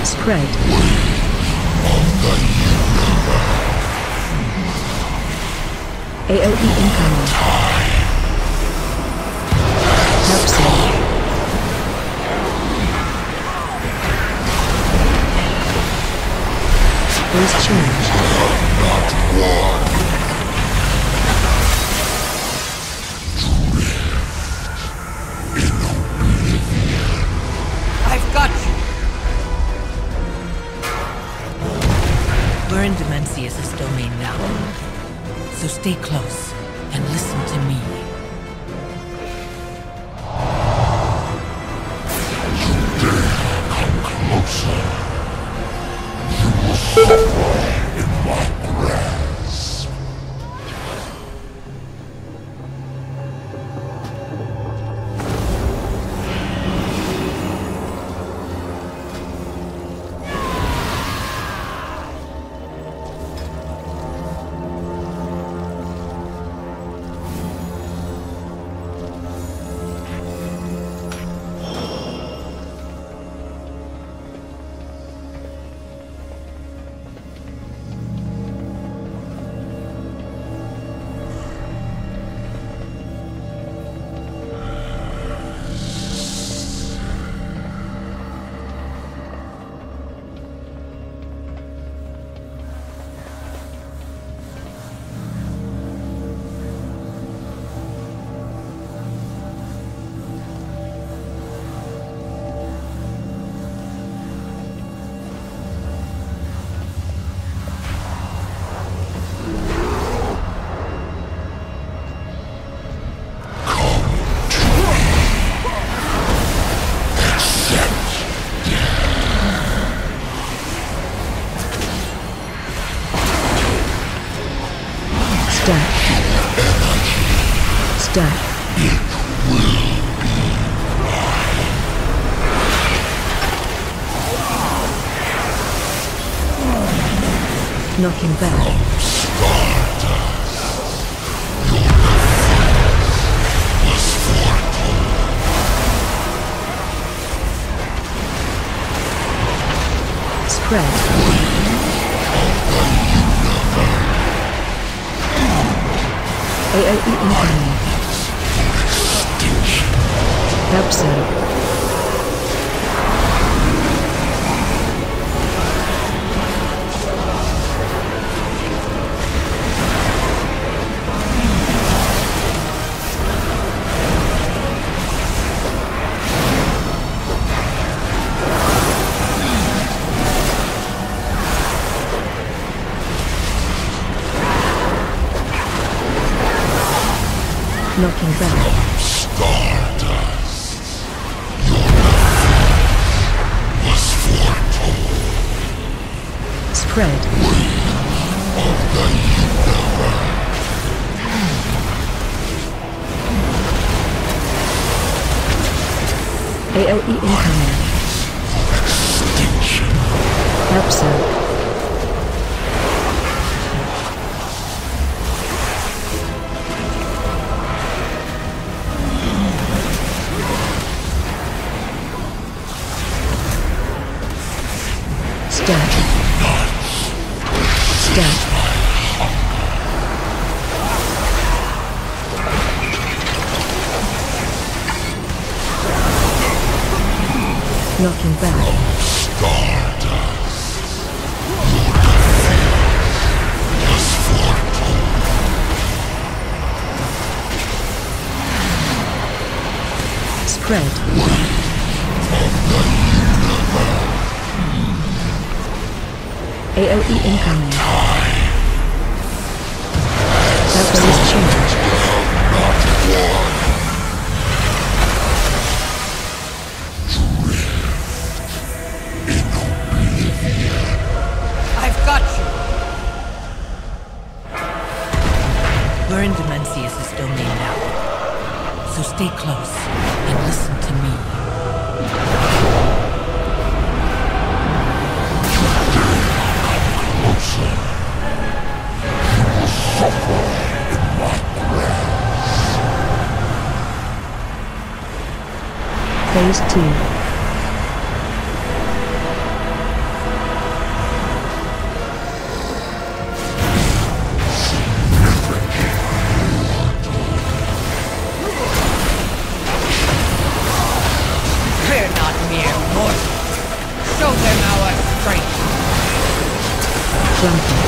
Spread. On the universe. AOE incoming. Help, sir. Where's change? Not one. I've got you! We're in Dimensius' domain now. So stay close and listen to me. You dare come closer. You will suffer in my grasp. Stack. Stack. Knocking back. Spread. AOE incoming. Absent. Knocking back. Stardust. Your nothing was foretold. Spread. Of the universe. AOE incoming. Extinction. Absent. Stack. Stack. Knocking back. Stardust. Your nothing was foretold. Spread. Of the universe. AOE incoming. That is changed. I've got you! We're in Demencius' domain now, so stay close and listen to me. Closer. You will suffer in my grasp. Phase 2. We're not mere mortals. Show them our strength. Flanking.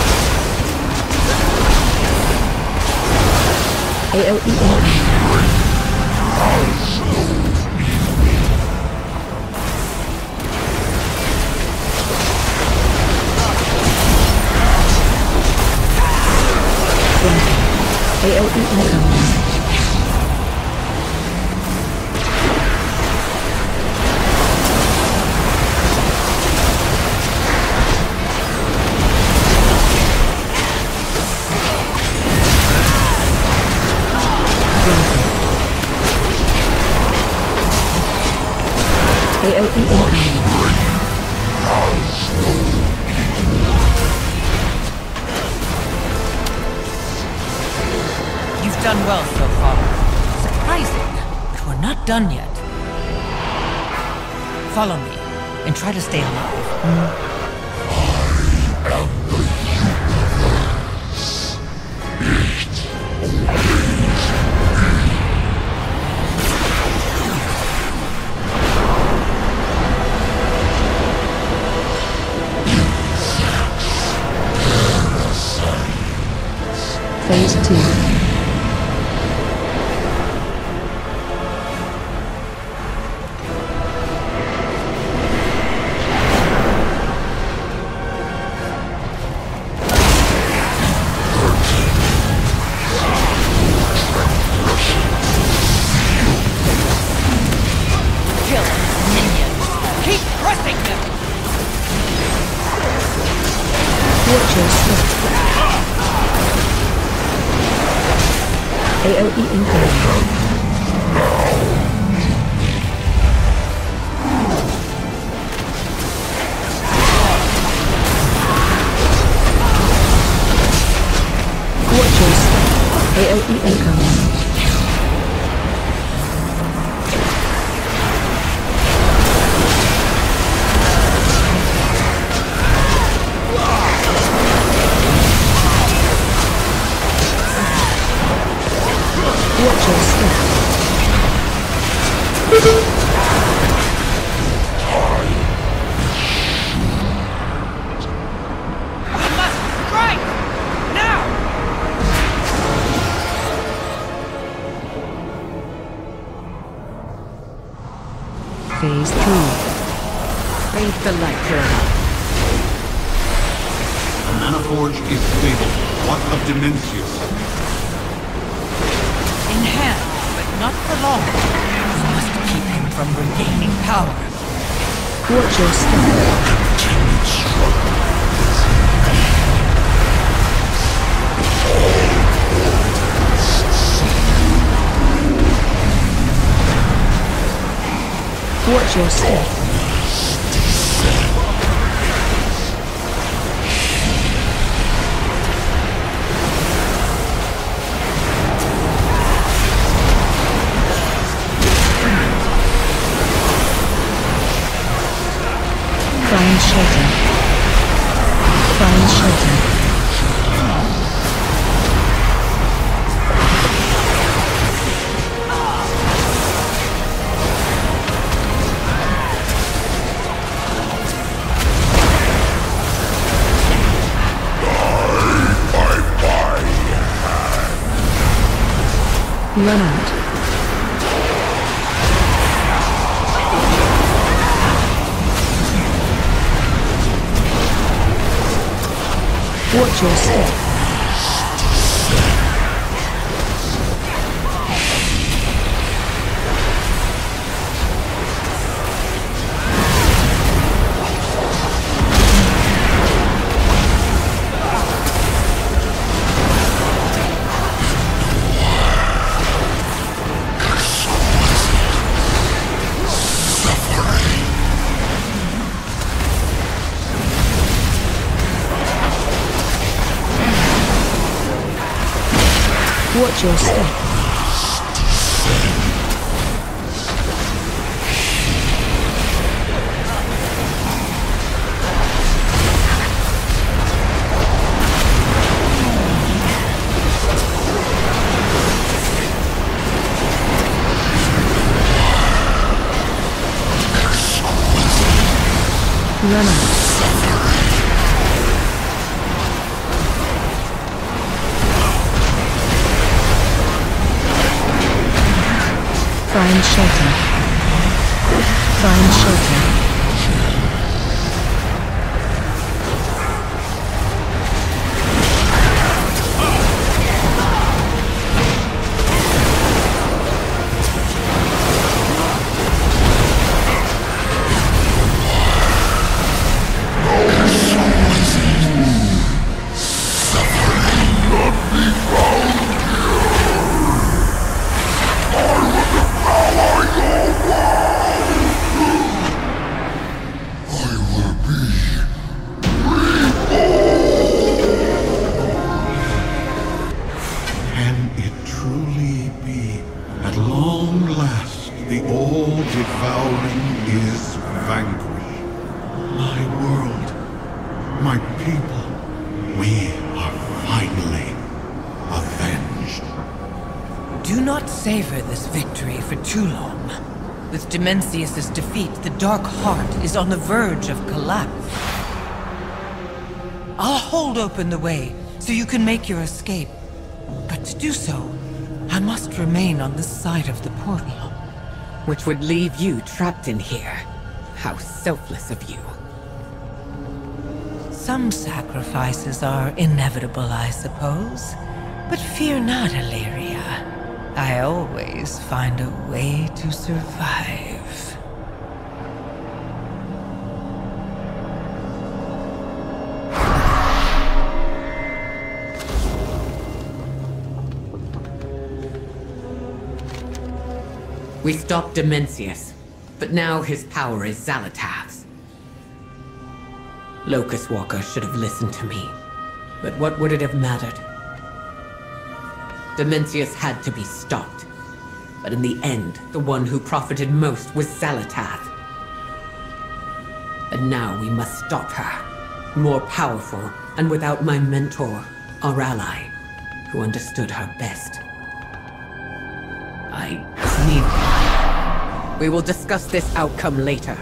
AOE incoming. Flanking. AOE incoming. AOE incoming. You've done well so far. Surprising, but we're not done yet. Follow me, and try to stay alive. I am the universe. It Phase 2. Kill minions. Keep pressing them. Watch your step. AOE incoming. Watch your step. AOE incoming. Watch your step. Phase 3. Face the light, Colonel. The Manaforge is stable. What of Dimensius? In hand, but not for long. We must keep him from regaining power. Watch your step. Watch your step. Find shelter. Find shelter. Run out. Watch your step. Watch your step. Run out. Find shelter. Find shelter. Savor this victory for too long. With Dimensius' defeat, the Dark Heart is on the verge of collapse. I'll hold open the way so you can make your escape. But to do so, I must remain on this side of the portal. Which would leave you trapped in here. How selfless of you. Some sacrifices are inevitable, I suppose. But fear not, Illyria. I always find a way to survive. We stopped Dimensius, but now his power is Xalatath's. Locust Walker should have listened to me, but what would it have mattered? Dimensius had to be stopped, but in the end, the one who profited most was Xalatath. And now we must stop her, more powerful and without my mentor, our ally, who understood her best. I need... We will discuss this outcome later.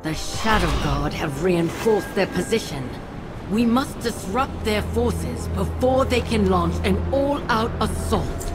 The Shadow Guard have reinforced their position. We must disrupt their forces before they can launch an all-out assault.